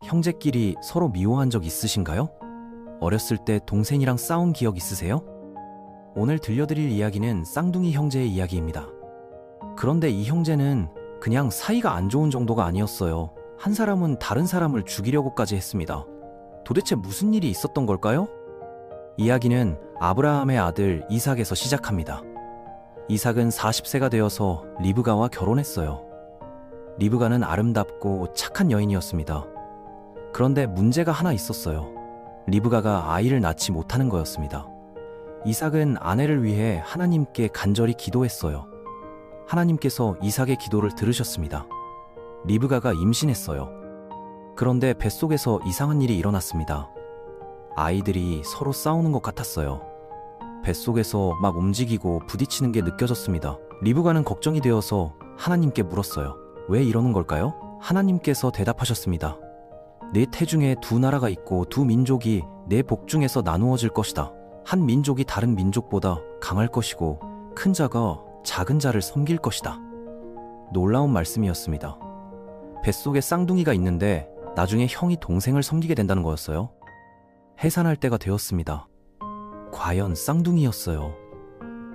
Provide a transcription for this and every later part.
형제끼리 서로 미워한 적 있으신가요? 어렸을 때 동생이랑 싸운 기억 있으세요? 오늘 들려드릴 이야기는 쌍둥이 형제의 이야기입니다. 그런데 이 형제는 그냥 사이가 안 좋은 정도가 아니었어요. 한 사람은 다른 사람을 죽이려고까지 했습니다. 도대체 무슨 일이 있었던 걸까요? 이야기는 아브라함의 아들 이삭에서 시작합니다. 이삭은 40세가 되어서 리브가와 결혼했어요. 리브가는 아름답고 착한 여인이었습니다. 그런데 문제가 하나 있었어요. 리브가가 아이를 낳지 못하는 거였습니다. 이삭은 아내를 위해 하나님께 간절히 기도했어요. 하나님께서 이삭의 기도를 들으셨습니다. 리브가가 임신했어요. 그런데 뱃속에서 이상한 일이 일어났습니다. 아이들이 서로 싸우는 것 같았어요. 뱃속에서 막 움직이고 부딪히는 게 느껴졌습니다. 리브가는 걱정이 되어서 하나님께 물었어요. 왜 이러는 걸까요? 하나님께서 대답하셨습니다. 내 태중에 두 나라가 있고 두 민족이 내 복중에서 나누어질 것이다. 한 민족이 다른 민족보다 강할 것이고 큰 자가 작은 자를 섬길 것이다. 놀라운 말씀이었습니다. 뱃속에 쌍둥이가 있는데 나중에 형이 동생을 섬기게 된다는 거였어요. 해산할 때가 되었습니다. 과연 쌍둥이였어요.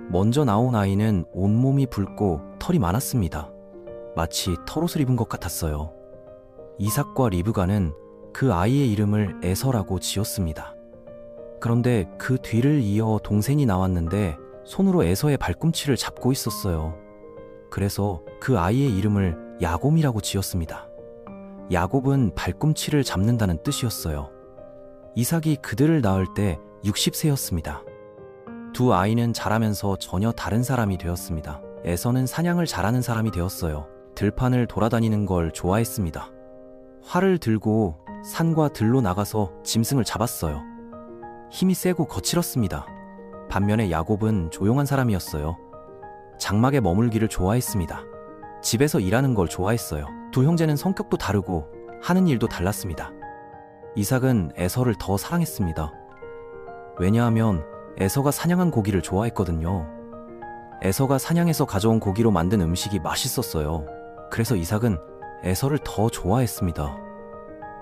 먼저 나온 아이는 온몸이 붉고 털이 많았습니다. 마치 털옷을 입은 것 같았어요. 이삭과 리브가는 그 아이의 이름을 에서라고 지었습니다. 그런데 그 뒤를 이어 동생이 나왔는데 손으로 에서의 발꿈치를 잡고 있었어요. 그래서 그 아이의 이름을 야곱이라고 지었습니다. 야곱은 발꿈치를 잡는다는 뜻이었어요. 이삭이 그들을 낳을 때 60세였습니다. 두 아이는 자라면서 전혀 다른 사람이 되었습니다. 에서는 사냥을 잘하는 사람이 되었어요. 들판을 돌아다니는 걸 좋아했습니다. 활을 들고 산과 들로 나가서 짐승을 잡았어요. 힘이 세고 거칠었습니다. 반면에 야곱은 조용한 사람이었어요. 장막에 머물기를 좋아했습니다. 집에서 일하는 걸 좋아했어요. 두 형제는 성격도 다르고 하는 일도 달랐습니다. 이삭은 에서를 더 사랑했습니다. 왜냐하면 에서가 사냥한 고기를 좋아했거든요. 에서가 사냥해서 가져온 고기로 만든 음식이 맛있었어요. 그래서 이삭은 에서를 더 좋아했습니다.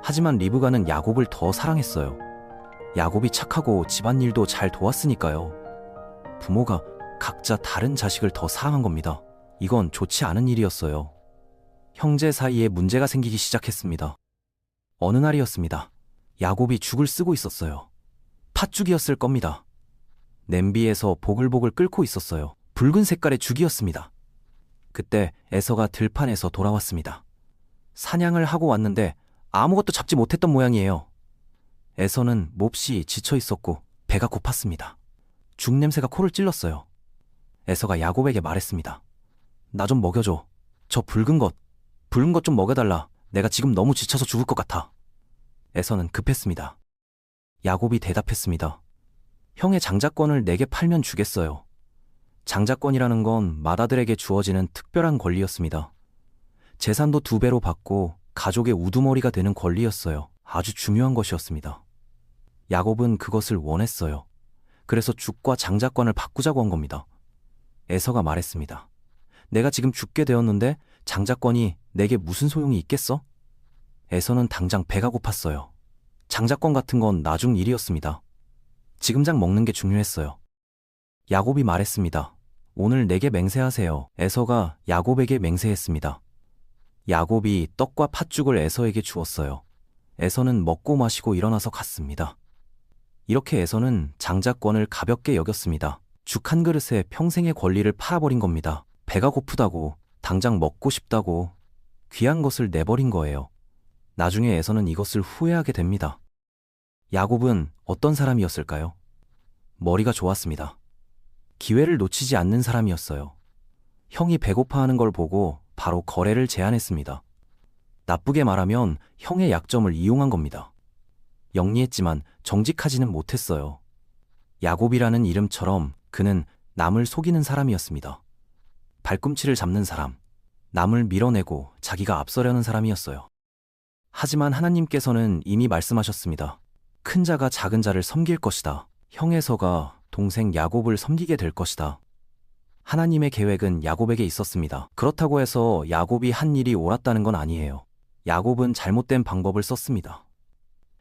하지만 리브가는 야곱을 더 사랑했어요. 야곱이 착하고 집안일도 잘 도왔으니까요. 부모가 각자 다른 자식을 더 사랑한 겁니다. 이건 좋지 않은 일이었어요. 형제 사이에 문제가 생기기 시작했습니다. 어느 날이었습니다. 야곱이 죽을 쓰고 있었어요. 팥죽이었을 겁니다. 냄비에서 보글보글 끓고 있었어요. 붉은 색깔의 죽이었습니다. 그때 에서가 들판에서 돌아왔습니다. 사냥을 하고 왔는데 아무것도 잡지 못했던 모양이에요. 에서는 몹시 지쳐 있었고 배가 고팠습니다. 죽 냄새가 코를 찔렀어요. 에서가 야곱에게 말했습니다. 나 좀 먹여줘. 저 붉은 것 좀 먹여달라. 내가 지금 너무 지쳐서 죽을 것 같아. 에서는 급했습니다. 야곱이 대답했습니다. 형의 장자권을 내게 팔면 주겠어요. 장자권이라는 건 맏아들에게 주어지는 특별한 권리였습니다. 재산도 2배로 받고 가족의 우두머리가 되는 권리였어요. 아주 중요한 것이었습니다. 야곱은 그것을 원했어요. 그래서 죽과 장자권을 바꾸자고 한 겁니다. 에서가 말했습니다. 내가 지금 죽게 되었는데 장자권이 내게 무슨 소용이 있겠어? 에서는 당장 배가 고팠어요. 장자권 같은 건 나중 일이었습니다. 지금장 먹는 게 중요했어요. 야곱이 말했습니다. 오늘 내게 맹세하세요. 에서가 야곱에게 맹세했습니다. 야곱이 떡과 팥죽을 에서에게 주었어요. 에서는 먹고 마시고 일어나서 갔습니다. 이렇게 에서는 장자권을 가볍게 여겼습니다. 죽 한 그릇에 평생의 권리를 팔아버린 겁니다. 배가 고프다고, 당장 먹고 싶다고 귀한 것을 내버린 거예요. 나중에 에서는 이것을 후회하게 됩니다. 야곱은 어떤 사람이었을까요? 머리가 좋았습니다. 기회를 놓치지 않는 사람이었어요. 형이 배고파하는 걸 보고 바로 거래를 제안했습니다. 나쁘게 말하면 형의 약점을 이용한 겁니다. 영리했지만 정직하지는 못했어요. 야곱이라는 이름처럼 그는 남을 속이는 사람이었습니다. 발꿈치를 잡는 사람, 남을 밀어내고 자기가 앞서려는 사람이었어요. 하지만 하나님께서는 이미 말씀하셨습니다. 큰 자가 작은 자를 섬길 것이다. 형 에서가 동생 야곱을 섬기게 될 것이다. 하나님의 계획은 야곱에게 있었습니다. 그렇다고 해서 야곱이 한 일이 옳았다는 건 아니에요. 야곱은 잘못된 방법을 썼습니다.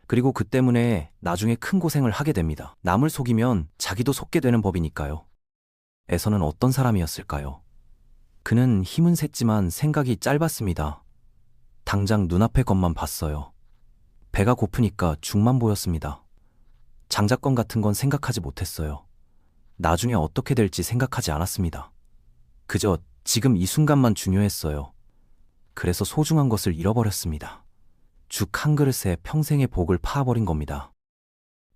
그리고 그 때문에 나중에 큰 고생을 하게 됩니다. 남을 속이면 자기도 속게 되는 법이니까요. 에서는 어떤 사람이었을까요? 그는 힘은 셌지만 생각이 짧았습니다. 당장 눈앞의 것만 봤어요. 배가 고프니까 죽만 보였습니다. 장자권 같은 건 생각하지 못했어요. 나중에 어떻게 될지 생각하지 않았습니다. 그저 지금 이 순간만 중요했어요. 그래서 소중한 것을 잃어버렸습니다. 죽 한 그릇에 평생의 복을 파버린 겁니다.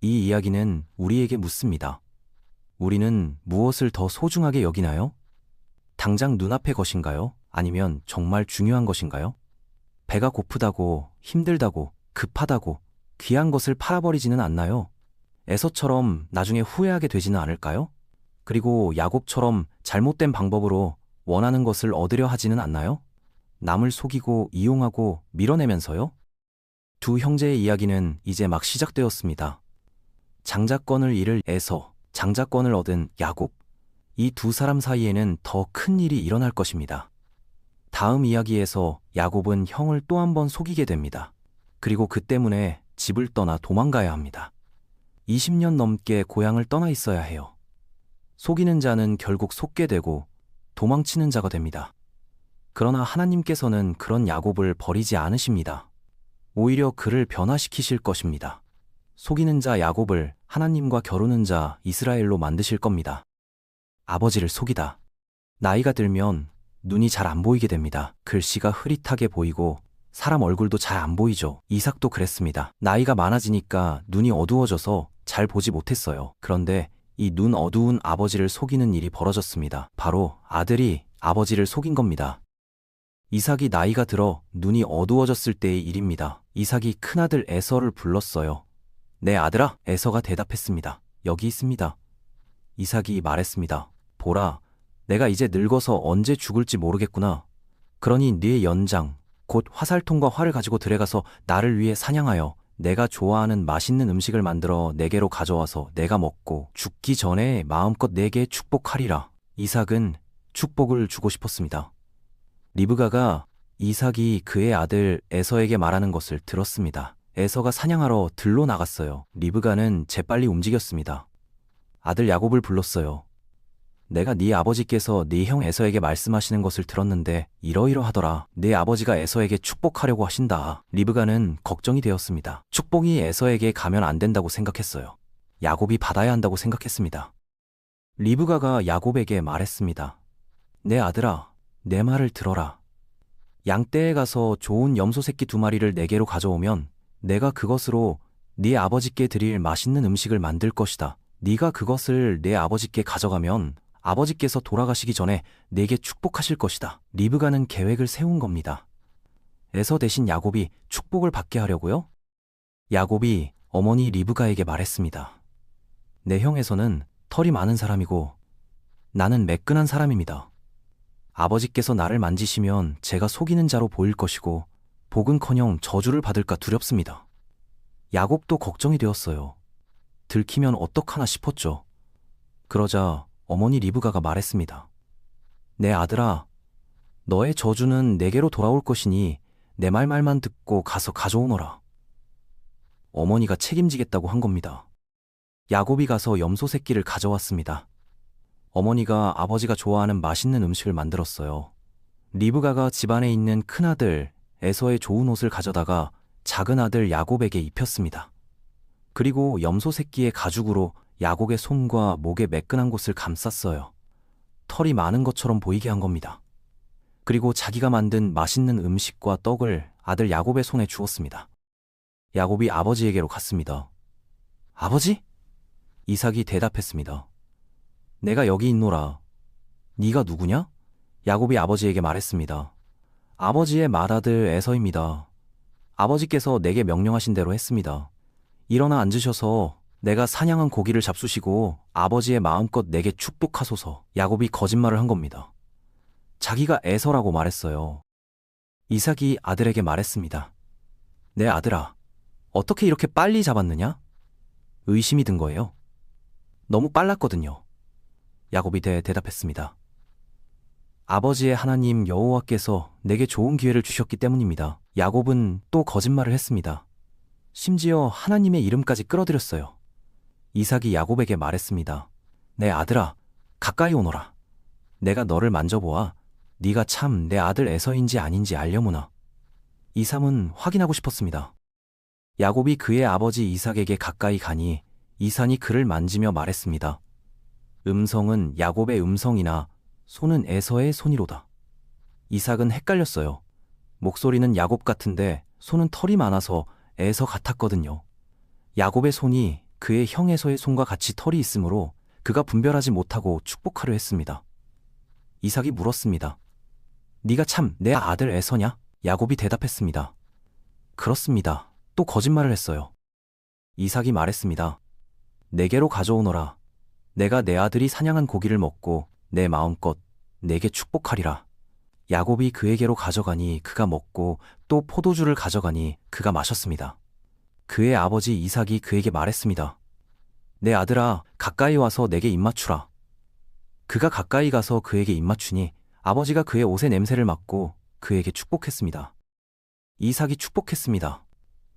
이 이야기는 우리에게 묻습니다. 우리는 무엇을 더 소중하게 여기나요? 당장 눈앞의 것인가요? 아니면 정말 중요한 것인가요? 배가 고프다고, 힘들다고, 급하다고 귀한 것을 팔아버리지는 않나요? 에서처럼 나중에 후회하게 되지는 않을까요? 그리고 야곱처럼 잘못된 방법으로 원하는 것을 얻으려 하지는 않나요? 남을 속이고 이용하고 밀어내면서요? 두 형제의 이야기는 이제 막 시작되었습니다. 장자권을 잃을 에서, 장자권을 얻은 야곱. 이 두 사람 사이에는 더 큰 일이 일어날 것입니다. 다음 이야기에서 야곱은 형을 또 한 번 속이게 됩니다. 그리고 그 때문에 집을 떠나 도망가야 합니다. 20년 넘게 고향을 떠나 있어야 해요. 속이는 자는 결국 속게 되고 도망치는 자가 됩니다. 그러나 하나님께서는 그런 야곱을 버리지 않으십니다. 오히려 그를 변화시키실 것입니다. 속이는 자 야곱을 하나님과 겨루는 자 이스라엘로 만드실 겁니다. 아버지를 속이다. 나이가 들면 눈이 잘 안 보이게 됩니다. 글씨가 흐릿하게 보이고 사람 얼굴도 잘 안 보이죠. 이삭도 그랬습니다. 나이가 많아지니까 눈이 어두워져서 잘 보지 못했어요. 그런데 이 눈 어두운 아버지를 속이는 일이 벌어졌습니다. 바로 아들이 아버지를 속인 겁니다. 이삭이 나이가 들어 눈이 어두워졌을 때의 일입니다. 이삭이 큰아들 에서를 불렀어요. 내 아들아, 에서가 대답했습니다. 여기 있습니다. 이삭이 말했습니다. 보라, 내가 이제 늙어서 언제 죽을지 모르겠구나. 그러니 네 연장, 곧 화살통과 활을 가지고 들어가서 나를 위해 사냥하여 내가 좋아하는 맛있는 음식을 만들어 내게로 가져와서 내가 먹고 죽기 전에 마음껏 내게 축복하리라. 이삭은 축복을 주고 싶었습니다. 리브가가 이삭이 그의 아들 에서에게 말하는 것을 들었습니다. 에서가 사냥하러 들로 나갔어요. 리브가는 재빨리 움직였습니다. 아들 야곱을 불렀어요. 내가 네 아버지께서 네 형 에서에게 말씀하시는 것을 들었는데 이러이러하더라. 네 아버지가 에서에게 축복하려고 하신다. 리브가는 걱정이 되었습니다. 축복이 에서에게 가면 안 된다고 생각했어요. 야곱이 받아야 한다고 생각했습니다. 리브가가 야곱에게 말했습니다. 내 아들아, 내 말을 들어라. 양떼에 가서 좋은 염소 새끼 2마리를 내게로 가져오면 내가 그것으로 네 아버지께 드릴 맛있는 음식을 만들 것이다. 네가 그것을 내 아버지께 가져가면 아버지께서 돌아가시기 전에 내게 축복하실 것이다. 리브가는 계획을 세운 겁니다. 에서 대신 야곱이 축복을 받게 하려고요? 야곱이 어머니 리브가에게 말했습니다. 내 형 에서는 털이 많은 사람이고 나는 매끈한 사람입니다. 아버지께서 나를 만지시면 제가 속이는 자로 보일 것이고 복은커녕 저주를 받을까 두렵습니다. 야곱도 걱정이 되었어요. 들키면 어떡하나 싶었죠. 그러자 어머니 리브가가 말했습니다. 내 아들아, 너의 저주는 내게로 돌아올 것이니 내 말만 듣고 가서 가져오너라. 어머니가 책임지겠다고 한 겁니다. 야곱이 가서 염소 새끼를 가져왔습니다. 어머니가 아버지가 좋아하는 맛있는 음식을 만들었어요. 리브가가 집안에 있는 큰아들 에서의 좋은 옷을 가져다가 작은 아들 야곱에게 입혔습니다. 그리고 염소 새끼의 가죽으로 야곱의 손과 목의 매끈한 곳을 감쌌어요. 털이 많은 것처럼 보이게 한 겁니다. 그리고 자기가 만든 맛있는 음식과 떡을 아들 야곱의 손에 주었습니다. 야곱이 아버지에게로 갔습니다. 아버지? 이삭이 대답했습니다. 내가 여기 있노라. 네가 누구냐? 야곱이 아버지에게 말했습니다. 아버지의 맏아들 에서입니다. 아버지께서 내게 명령하신 대로 했습니다. 일어나 앉으셔서 내가 사냥한 고기를 잡수시고 아버지의 마음껏 내게 축복하소서. 야곱이 거짓말을 한 겁니다. 자기가 에서라고 말했어요. 이삭이 아들에게 말했습니다. 내 아들아, 어떻게 이렇게 빨리 잡았느냐? 의심이 든 거예요. 너무 빨랐거든요. 야곱이 대답했습니다. 아버지의 하나님 여호와께서 내게 좋은 기회를 주셨기 때문입니다. 야곱은 또 거짓말을 했습니다. 심지어 하나님의 이름까지 끌어들였어요. 이삭이 야곱에게 말했습니다. 내 아들아, 가까이 오너라. 내가 너를 만져보아 네가 참 내 아들 에서인지 아닌지 알려무나. 이삭은 확인하고 싶었습니다. 야곱이 그의 아버지 이삭에게 가까이 가니 이삭이 그를 만지며 말했습니다. 음성은 야곱의 음성이나 손은 에서의 손이로다. 이삭은 헷갈렸어요. 목소리는 야곱 같은데 손은 털이 많아서 에서 같았거든요. 야곱의 손이 그의 형 에서의 손과 같이 털이 있으므로 그가 분별하지 못하고 축복하려 했습니다. 이삭이 물었습니다. 네가 참 내 아들 에서냐? 야곱이 대답했습니다. 그렇습니다. 또 거짓말을 했어요. 이삭이 말했습니다. 내게로 가져오너라. 내가 내 아들이 사냥한 고기를 먹고 내 마음껏 내게 축복하리라. 야곱이 그에게로 가져가니 그가 먹고 또 포도주를 가져가니 그가 마셨습니다. 그의 아버지 이삭이 그에게 말했습니다. 내 아들아, 가까이 와서 내게 입맞추라. 그가 가까이 가서 그에게 입맞추니 아버지가 그의 옷의 냄새를 맡고 그에게 축복했습니다. 이삭이 축복했습니다.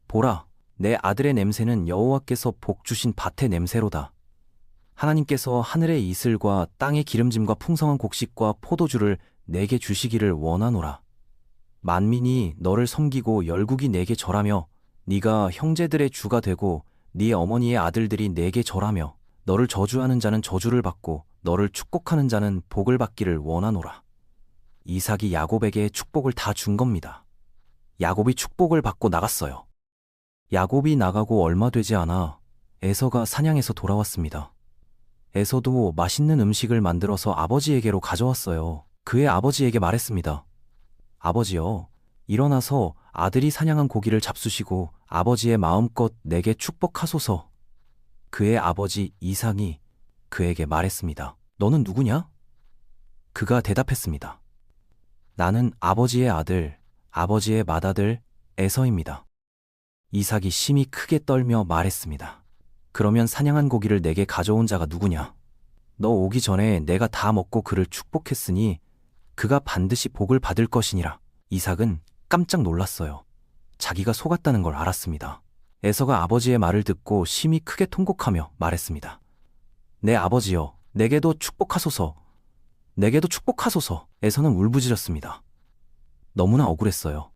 보라, 내 아들의 냄새는 여호와께서 복 주신 밭의 냄새로다. 하나님께서 하늘의 이슬과 땅의 기름짐과 풍성한 곡식과 포도주를 내게 주시기를 원하노라. 만민이 너를 섬기고 열국이 내게 절하며 네가 형제들의 주가 되고 네 어머니의 아들들이 내게 절하며 너를 저주하는 자는 저주를 받고 너를 축복하는 자는 복을 받기를 원하노라. 이삭이 야곱에게 축복을 다 준 겁니다. 야곱이 축복을 받고 나갔어요. 야곱이 나가고 얼마 되지 않아 에서가 사냥해서 돌아왔습니다. 에서도 맛있는 음식을 만들어서 아버지에게로 가져왔어요. 그의 아버지에게 말했습니다. 아버지여, 일어나서 아들이 사냥한 고기를 잡수시고 아버지의 마음껏 내게 축복하소서. 그의 아버지 이삭이 그에게 말했습니다. 너는 누구냐? 그가 대답했습니다. 나는 아버지의 아들, 아버지의 맏아들 에서입니다. 이삭이 심히 크게 떨며 말했습니다. 그러면 사냥한 고기를 내게 가져온 자가 누구냐? 너 오기 전에 내가 다 먹고 그를 축복했으니 그가 반드시 복을 받을 것이니라. 이삭은 깜짝 놀랐어요. 자기가 속았다는 걸 알았습니다. 에서가 아버지의 말을 듣고 심히 크게 통곡하며 말했습니다. 내 아버지여, 내게도 축복하소서. 내게도 축복하소서. 에서는 울부짖었습니다. 너무나 억울했어요.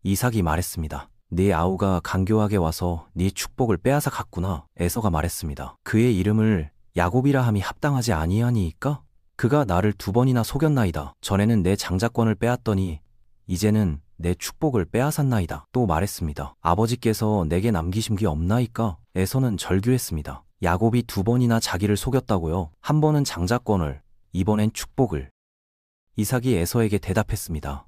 이삭이 말했습니다. 네 아우가 간교하게 와서 네 축복을 빼앗아 갔구나. 에서가 말했습니다. 그의 이름을 야곱이라 함이 합당하지 아니하니이까? 그가 나를 2번이나 속였나이다. 전에는 내 장자권을 빼앗더니 이제는 내 축복을 빼앗았나이다. 또 말했습니다. 아버지께서 내게 남기신 게 없나이까? 에서는 절규했습니다. 야곱이 2번이나 자기를 속였다고요. 한 번은 장자권을, 이번엔 축복을. 이삭이 에서에게 대답했습니다.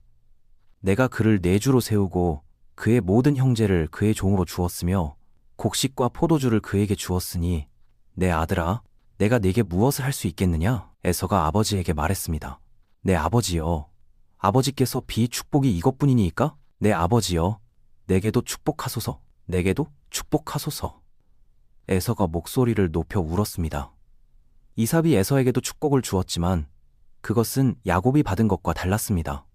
내가 그를 내 주로 세우고 그의 모든 형제를 그의 종으로 주었으며 곡식과 포도주를 그에게 주었으니 내 아들아, 내가 네게 무엇을 할 수 있겠느냐? 에서가 아버지에게 말했습니다. 내 아버지여, 아버지께서 비축복이 이것뿐이니까? 내 아버지여, 내게도 축복하소서. 내게도 축복하소서. 에서가 목소리를 높여 울었습니다. 이삭이 에서에게도 축복을 주었지만 그것은 야곱이 받은 것과 달랐습니다.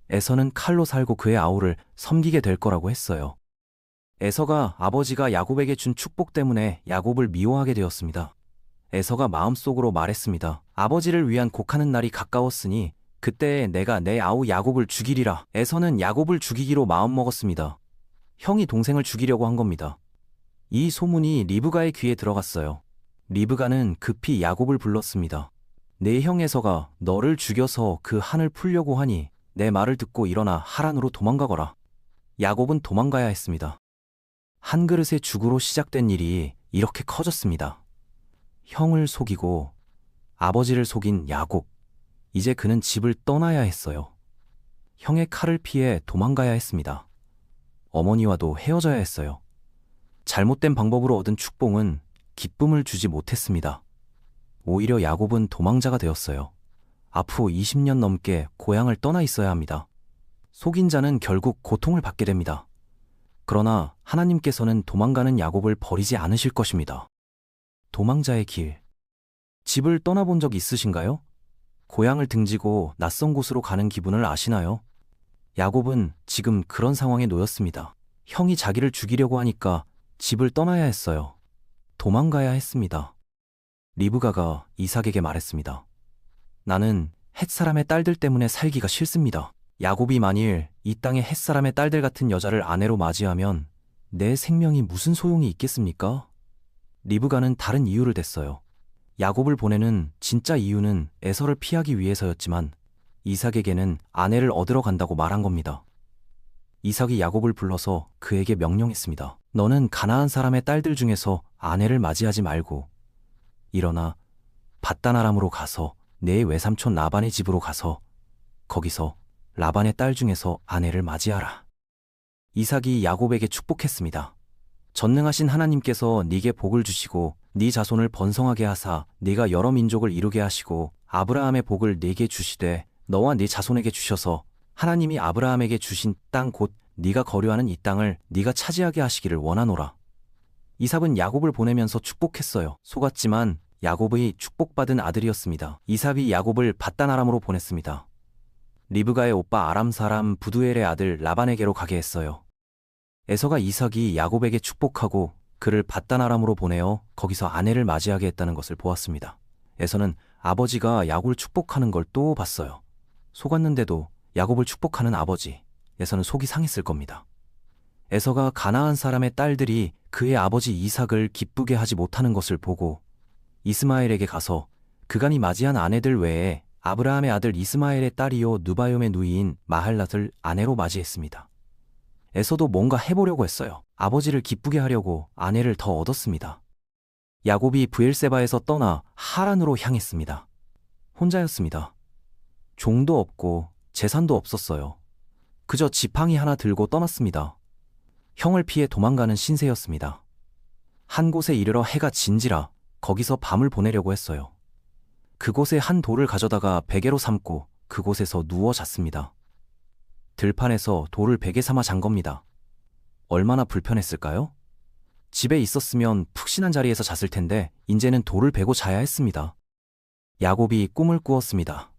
에서는 칼로 살고 그의 아우를 섬기게 될 거라고 했어요. 에서가 아버지가 야곱에게 준 축복 때문에 야곱을 미워하게 되었습니다. 에서가 마음속으로 말했습니다. 아버지를 위한 곡하는 날이 가까웠으니 그때에 내가 내 아우 야곱을 죽이리라. 에서는 야곱을 죽이기로 마음먹었습니다. 형이 동생을 죽이려고 한 겁니다. 이 소문이 리브가의 귀에 들어갔어요. 리브가는 급히 야곱을 불렀습니다. 내 형 에서가 너를 죽여서 그 한을 풀려고 하니 내 말을 듣고 일어나 하란으로 도망가거라. 야곱은 도망가야 했습니다. 한 그릇의 죽으로 시작된 일이 이렇게 커졌습니다. 형을 속이고 아버지를 속인 야곱. 이제 그는 집을 떠나야 했어요. 형의 칼을 피해 도망가야 했습니다. 어머니와도 헤어져야 했어요. 잘못된 방법으로 얻은 축복은 기쁨을 주지 못했습니다. 오히려 야곱은 도망자가 되었어요. 앞으로 20년 넘게 고향을 떠나 있어야 합니다. 속인 자는 결국 고통을 받게 됩니다. 그러나 하나님께서는 도망가는 야곱을 버리지 않으실 것입니다. 도망자의 길. 집을 떠나본 적 있으신가요? 고향을 등지고 낯선 곳으로 가는 기분을 아시나요? 야곱은 지금 그런 상황에 놓였습니다. 형이 자기를 죽이려고 하니까 집을 떠나야 했어요. 도망가야 했습니다. 리브가가 이삭에게 말했습니다. 나는 햇사람의 딸들 때문에 살기가 싫습니다. 야곱이 만일 이 땅의 햇사람의 딸들 같은 여자를 아내로 맞이하면 내 생명이 무슨 소용이 있겠습니까? 리브가는 다른 이유를 댔어요. 야곱을 보내는 진짜 이유는 에서를 피하기 위해서였지만 이삭에게는 아내를 얻으러 간다고 말한 겁니다. 이삭이 야곱을 불러서 그에게 명령했습니다. 너는 가나안 사람의 딸들 중에서 아내를 맞이하지 말고 일어나 밧단 아람으로 가서 내 외삼촌 라반의 집으로 가서 거기서 라반의 딸 중에서 아내를 맞이하라. 이삭이 야곱에게 축복했습니다. 전능하신 하나님께서 네게 복을 주시고 네 자손을 번성하게 하사 네가 여러 민족을 이루게 하시고 아브라함의 복을 네게 주시되 너와 네 자손에게 주셔서 하나님이 아브라함에게 주신 땅 곧 네가 거류하는 이 땅을 네가 차지하게 하시기를 원하노라. 이삭은 야곱을 보내면서 축복했어요. 속았지만 야곱의 축복받은 아들이었습니다. 이삭이 야곱을 밧단 아람으로 보냈습니다. 리브가의 오빠 아람 사람 부두엘의 아들 라반에게로 가게 했어요. 에서가 이삭이 야곱에게 축복하고 그를 밧단 아람으로 보내어 거기서 아내를 맞이하게 했다는 것을 보았습니다. 에서는 아버지가 야곱을 축복하는 걸 또 봤어요. 속았는데도 야곱을 축복하는 아버지, 에서는 속이 상했을 겁니다. 에서가 가나안 사람의 딸들이 그의 아버지 이삭을 기쁘게 하지 못하는 것을 보고 이스마엘에게 가서 그간이 맞이한 아내들 외에 아브라함의 아들 이스마엘의 딸이요 느바요의 누이인 마할랏을 아내로 맞이했습니다. 에서도 뭔가 해보려고 했어요. 아버지를 기쁘게 하려고 아내를 더 얻었습니다. 야곱이 브엘세바에서 떠나 하란으로 향했습니다. 혼자였습니다. 종도 없고 재산도 없었어요. 그저 지팡이 하나 들고 떠났습니다. 형을 피해 도망가는 신세였습니다. 한 곳에 이르러 해가 진지라 거기서 밤을 보내려고 했어요. 그곳에 한 돌을 가져다가 베개로 삼고 그곳에서 누워 잤습니다. 들판에서 돌을 베개 삼아 잔 겁니다. 얼마나 불편했을까요? 집에 있었으면 푹신한 자리에서 잤을 텐데 이제는 돌을 베고 자야 했습니다. 야곱이 꿈을 꾸었습니다.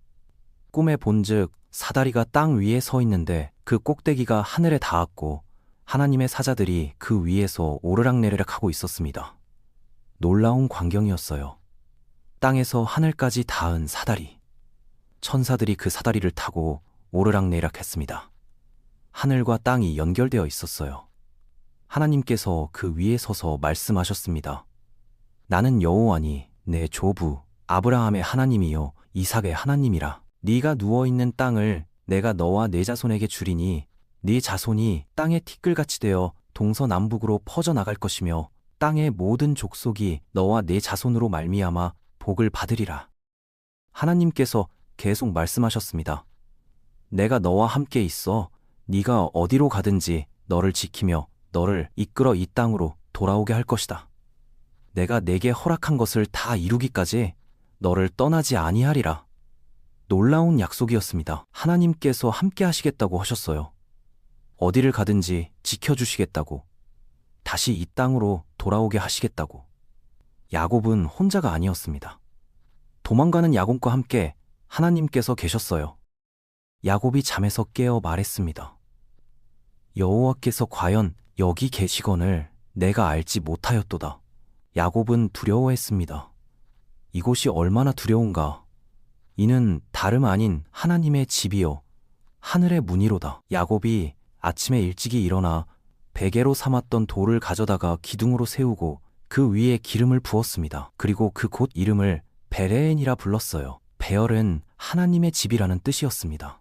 꿈에 본즉 사다리가 땅 위에 서 있는데 그 꼭대기가 하늘에 닿았고 하나님의 사자들이 그 위에서 오르락내리락 하고 있었습니다. 놀라운 광경이었어요. 땅에서 하늘까지 닿은 사다리. 천사들이 그 사다리를 타고 오르락내리락 했습니다. 하늘과 땅이 연결되어 있었어요. 하나님께서 그 위에 서서 말씀하셨습니다. 나는 여호와니 내 조부 아브라함의 하나님이요 이삭의 하나님이라. 네가 누워있는 땅을 내가 너와 네 자손에게 주리니 네 자손이 땅의 티끌같이 되어 동서남북으로 퍼져나갈 것이며 땅의 모든 족속이 너와 네 자손으로 말미암아 복을 받으리라. 하나님께서 계속 말씀하셨습니다. 내가 너와 함께 있어 네가 어디로 가든지 너를 지키며 너를 이끌어 이 땅으로 돌아오게 할 것이다. 내가 내게 허락한 것을 다 이루기까지 너를 떠나지 아니하리라. 놀라운 약속이었습니다. 하나님께서 함께 하시겠다고 하셨어요. 어디를 가든지 지켜주시겠다고. 다시 이 땅으로 돌아오게 하시겠다고. 야곱은 혼자가 아니었습니다. 도망가는 야곱과 함께 하나님께서 계셨어요. 야곱이 잠에서 깨어 말했습니다. 여호와께서 과연 여기 계시거늘 내가 알지 못하였도다. 야곱은 두려워했습니다. 이곳이 얼마나 두려운가. 이는 다름 아닌 하나님의 집이요 하늘의 문이로다. 야곱이 아침에 일찍이 일어나 베개로 삼았던 돌을 가져다가 기둥으로 세우고 그 위에 기름을 부었습니다. 그리고 그 곳 이름을 베레엔이라 불렀어요. 베얼은 하나님의 집이라는 뜻이었습니다.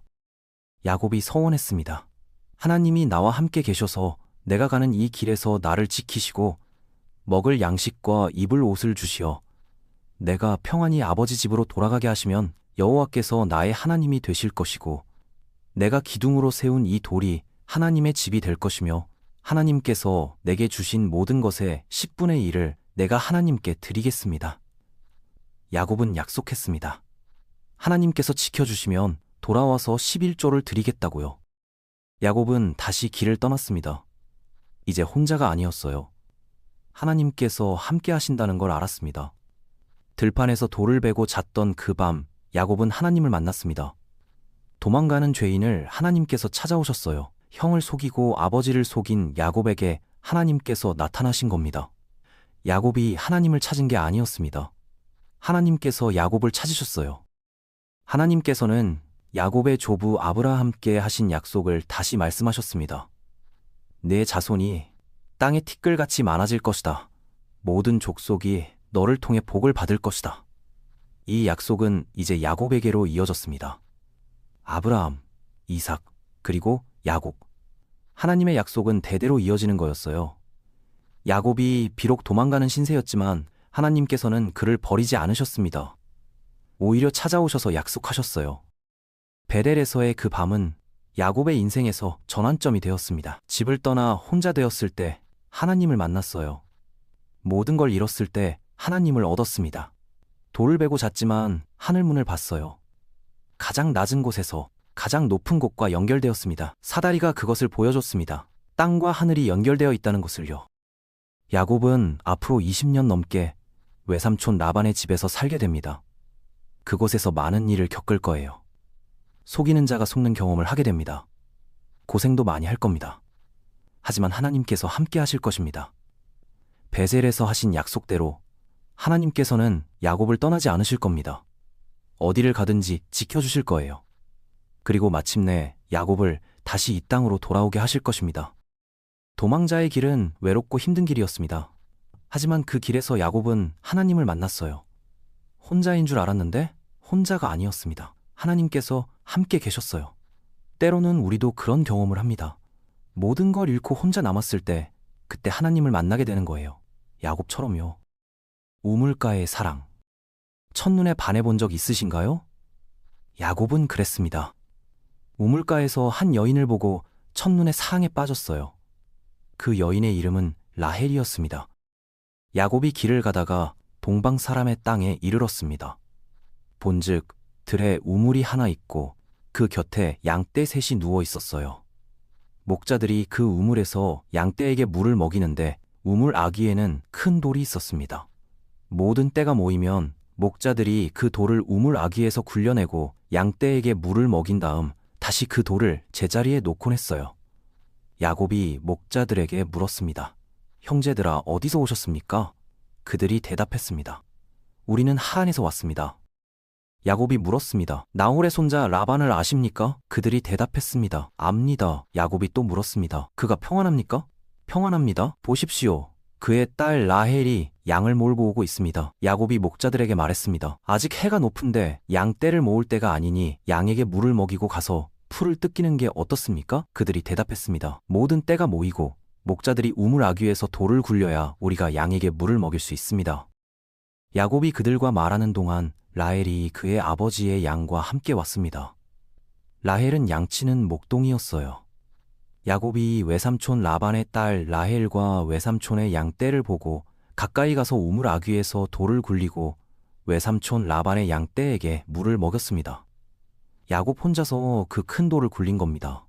야곱이 서원했습니다. 하나님이 나와 함께 계셔서 내가 가는 이 길에서 나를 지키시고 먹을 양식과 입을 옷을 주시어 내가 평안히 아버지 집으로 돌아가게 하시면 여호와께서 나의 하나님이 되실 것이고 내가 기둥으로 세운 이 돌이 하나님의 집이 될 것이며 하나님께서 내게 주신 모든 것의 10분의 1을 내가 하나님께 드리겠습니다. 야곱은 약속했습니다. 하나님께서 지켜주시면 돌아와서 11조를 드리겠다고요. 야곱은 다시 길을 떠났습니다. 이제 혼자가 아니었어요. 하나님께서 함께 하신다는 걸 알았습니다. 들판에서 돌을 베고 잤던 그 밤 야곱은 하나님을 만났습니다. 도망가는 죄인을 하나님께서 찾아오셨어요. 형을 속이고 아버지를 속인 야곱에게 하나님께서 나타나신 겁니다. 야곱이 하나님을 찾은 게 아니었습니다. 하나님께서 야곱을 찾으셨어요. 하나님께서는 야곱의 조부 아브라함께 하신 약속을 다시 말씀하셨습니다. 내 자손이 땅의 티끌같이 많아질 것이다. 모든 족속이 너를 통해 복을 받을 것이다. 이 약속은 이제 야곱에게로 이어졌습니다. 아브라함, 이삭, 그리고 야곱. 하나님의 약속은 대대로 이어지는 거였어요. 야곱이 비록 도망가는 신세였지만 하나님께서는 그를 버리지 않으셨습니다. 오히려 찾아오셔서 약속하셨어요. 베델에서의 그 밤은 야곱의 인생에서 전환점이 되었습니다. 집을 떠나 혼자 되었을 때 하나님을 만났어요. 모든 걸 잃었을 때 하나님을 얻었습니다. 돌을 베고 잤지만 하늘문을 봤어요. 가장 낮은 곳에서 가장 높은 곳과 연결되었습니다. 사다리가 그것을 보여줬습니다. 땅과 하늘이 연결되어 있다는 것을요. 야곱은 앞으로 20년 넘게 외삼촌 라반의 집에서 살게 됩니다. 그곳에서 많은 일을 겪을 거예요. 속이는 자가 속는 경험을 하게 됩니다. 고생도 많이 할 겁니다. 하지만 하나님께서 함께 하실 것입니다. 베델에서 하신 약속대로 하나님께서는 야곱을 떠나지 않으실 겁니다. 어디를 가든지 지켜주실 거예요. 그리고 마침내 야곱을 다시 이 땅으로 돌아오게 하실 것입니다. 도망자의 길은 외롭고 힘든 길이었습니다. 하지만 그 길에서 야곱은 하나님을 만났어요. 혼자인 줄 알았는데 혼자가 아니었습니다. 하나님께서 함께 계셨어요. 때로는 우리도 그런 경험을 합니다. 모든 걸 잃고 혼자 남았을 때 그때 하나님을 만나게 되는 거예요. 야곱처럼요. 우물가의 사랑. 첫눈에 반해본 적 있으신가요? 야곱은 그랬습니다. 우물가에서 한 여인을 보고 첫눈에 사랑에 빠졌어요. 그 여인의 이름은 라헬이었습니다. 야곱이 길을 가다가 동방 사람의 땅에 이르렀습니다. 본즉 들에 우물이 하나 있고 그 곁에 양떼 셋이 누워 있었어요. 목자들이 그 우물에서 양떼에게 물을 먹이는데 우물 아귀에는 큰 돌이 있었습니다. 모든 떼가 모이면 목자들이 그 돌을 우물 아귀에서 굴려내고 양떼에게 물을 먹인 다음 다시 그 돌을 제자리에 놓곤 했어요. 야곱이 목자들에게 물었습니다. 형제들아, 어디서 오셨습니까? 그들이 대답했습니다. 우리는 하란에서 왔습니다. 야곱이 물었습니다. 나홀의 손자 라반을 아십니까? 그들이 대답했습니다. 압니다. 야곱이 또 물었습니다. 그가 평안합니까? 평안합니다. 보십시오. 그의 딸 라헬이 양을 몰고 오고 있습니다. 야곱이 목자들에게 말했습니다. 아직 해가 높은데 양떼를 모을 때가 아니니 양에게 물을 먹이고 가서 풀을 뜯기는 게 어떻습니까? 그들이 대답했습니다. 모든 떼가 모이고 목자들이 우물 아귀에서 돌을 굴려야 우리가 양에게 물을 먹일 수 있습니다. 야곱이 그들과 말하는 동안 라헬이 그의 아버지의 양과 함께 왔습니다. 라헬은 양치는 목동이었어요. 야곱이 외삼촌 라반의 딸 라헬과 외삼촌의 양떼를 보고 가까이 가서 우물 아귀에서 돌을 굴리고 외삼촌 라반의 양떼에게 물을 먹였습니다. 야곱 혼자서 그 큰 돌을 굴린 겁니다.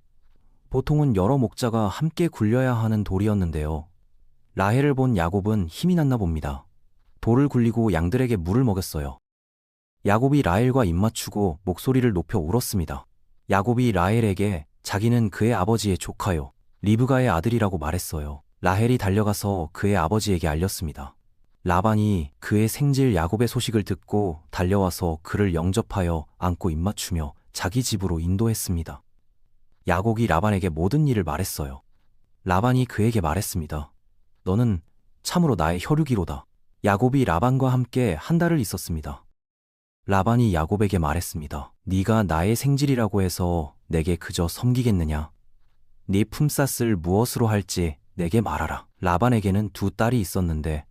보통은 여러 목자가 함께 굴려야 하는 돌이었는데요. 라헬을 본 야곱은 힘이 났나 봅니다. 돌을 굴리고 양들에게 물을 먹였어요. 야곱이 라헬과 입맞추고 목소리를 높여 울었습니다. 야곱이 라헬에게 자기는 그의 아버지의 조카요, 리브가의 아들이라고 말했어요. 라헬이 달려가서 그의 아버지에게 알렸습니다. 라반이 그의 생질 야곱의 소식을 듣고 달려와서 그를 영접하여 안고 입맞추며 자기 집으로 인도했습니다. 야곱이 라반에게 모든 일을 말했어요. 라반이 그에게 말했습니다. 너는 참으로 나의 혈육이로다. 야곱이 라반과 함께 한 달을 있었습니다. 라반이 야곱에게 말했습니다. 네가 나의 생질이라고 해서 내게 그저 섬기겠느냐? 네 품삯을 무엇으로 할지 내게 말하라. 라반에게는 두 딸이 있었는데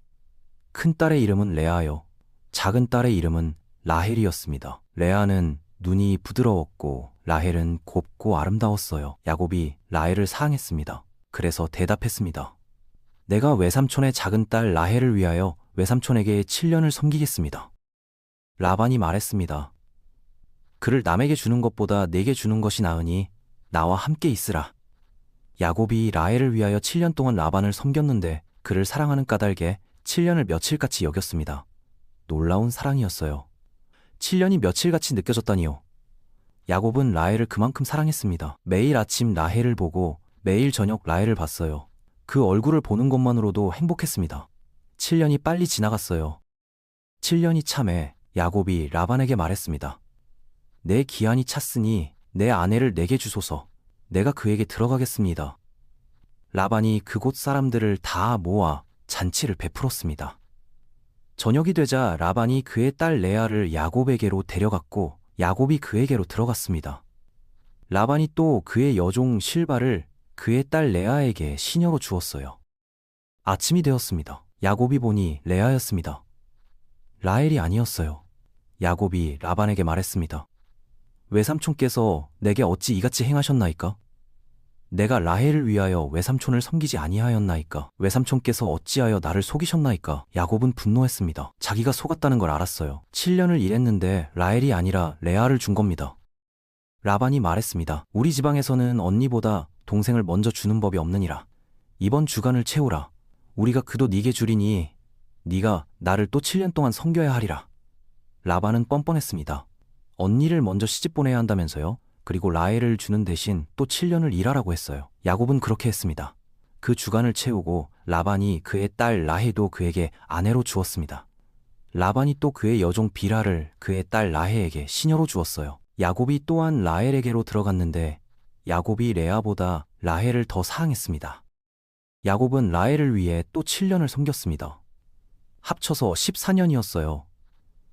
큰 딸의 이름은 레아요, 작은 딸의 이름은 라헬이었습니다. 레아는 눈이 부드러웠고 라헬은 곱고 아름다웠어요. 야곱이 라헬을 사랑했습니다. 그래서 대답했습니다. 내가 외삼촌의 작은 딸 라헬을 위하여 외삼촌에게 7년을 섬기겠습니다. 라반이 말했습니다. 그를 남에게 주는 것보다 내게 주는 것이 나으니 나와 함께 있으라. 야곱이 라헬을 위하여 7년 동안 라반을 섬겼는데 그를 사랑하는 까닭에 7년을 며칠같이 여겼습니다. 놀라운 사랑이었어요. 7년이 며칠같이 느껴졌다니요. 야곱은 라헬을 그만큼 사랑했습니다. 매일 아침 라헬을 보고 매일 저녁 라헬을 봤어요. 그 얼굴을 보는 것만으로도 행복했습니다. 7년이 빨리 지나갔어요. 7년이 참에 야곱이 라반에게 말했습니다. 내 기한이 찼으니 내 아내를 내게 주소서. 내가 그에게 들어가겠습니다. 라반이 그곳 사람들을 다 모아 잔치를 베풀었습니다. 저녁이 되자 라반이 그의 딸 레아를 야곱에게로 데려갔고 야곱이 그에게로 들어갔습니다. 라반이 또 그의 여종 실바를 그의 딸 레아에게 시녀로 주었어요. 아침이 되었습니다. 야곱이 보니 레아였습니다. 라헬이 아니었어요. 야곱이 라반에게 말했습니다. 외삼촌께서 내게 어찌 이같이 행하셨나이까? 내가 라헬을 위하여 외삼촌을 섬기지 아니하였나이까? 외삼촌께서 어찌하여 나를 속이셨나이까? 야곱은 분노했습니다. 자기가 속았다는 걸 알았어요. 7년을 일했는데 라헬이 아니라 레아를 준 겁니다. 라반이 말했습니다. 우리 지방에서는 언니보다 동생을 먼저 주는 법이 없느니라. 이번 주간을 채우라. 우리가 그도 네게 주리니 네가 나를 또 7년 동안 섬겨야 하리라. 라반은 뻔뻔했습니다. 언니를 먼저 시집 보내야 한다면서요? 그리고 라헬을 주는 대신 또 7년을 일하라고 했어요. 야곱은 그렇게 했습니다. 그 주간을 채우고 라반이 그의 딸 라헬도 그에게 아내로 주었습니다. 라반이 또 그의 여종 비라를 그의 딸 라헬에게 시녀로 주었어요. 야곱이 또한 라헬에게로 들어갔는데 야곱이 레아보다 라헬을 더 사랑했습니다. 야곱은 라헬을 위해 또 7년을 섬겼습니다. 합쳐서 14년이었어요.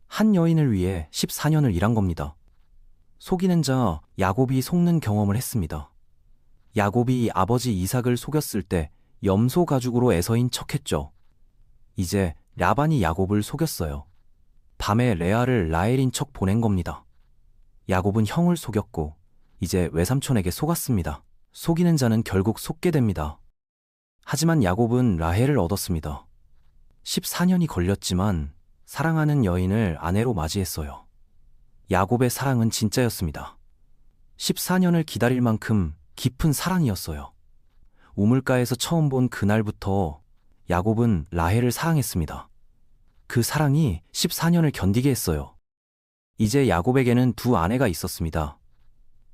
한 여인을 위해 14년을 일한 겁니다. 속이는 자 야곱이 속는 경험을 했습니다. 야곱이 아버지 이삭을 속였을 때 염소 가죽으로 애서인 척했죠. 이제 라반이 야곱을 속였어요. 밤에 레아를 라헬인 척 보낸 겁니다. 야곱은 형을 속였고 이제 외삼촌에게 속았습니다. 속이는 자는 결국 속게 됩니다. 하지만 야곱은 라헬을 얻었습니다. 14년이 걸렸지만 사랑하는 여인을 아내로 맞이했어요. 야곱의 사랑은 진짜였습니다. 14년을 기다릴 만큼 깊은 사랑이었어요. 우물가에서 처음 본 그날부터 야곱은 라헬을 사랑했습니다. 그 사랑이 14년을 견디게 했어요. 이제 야곱에게는 두 아내가 있었습니다.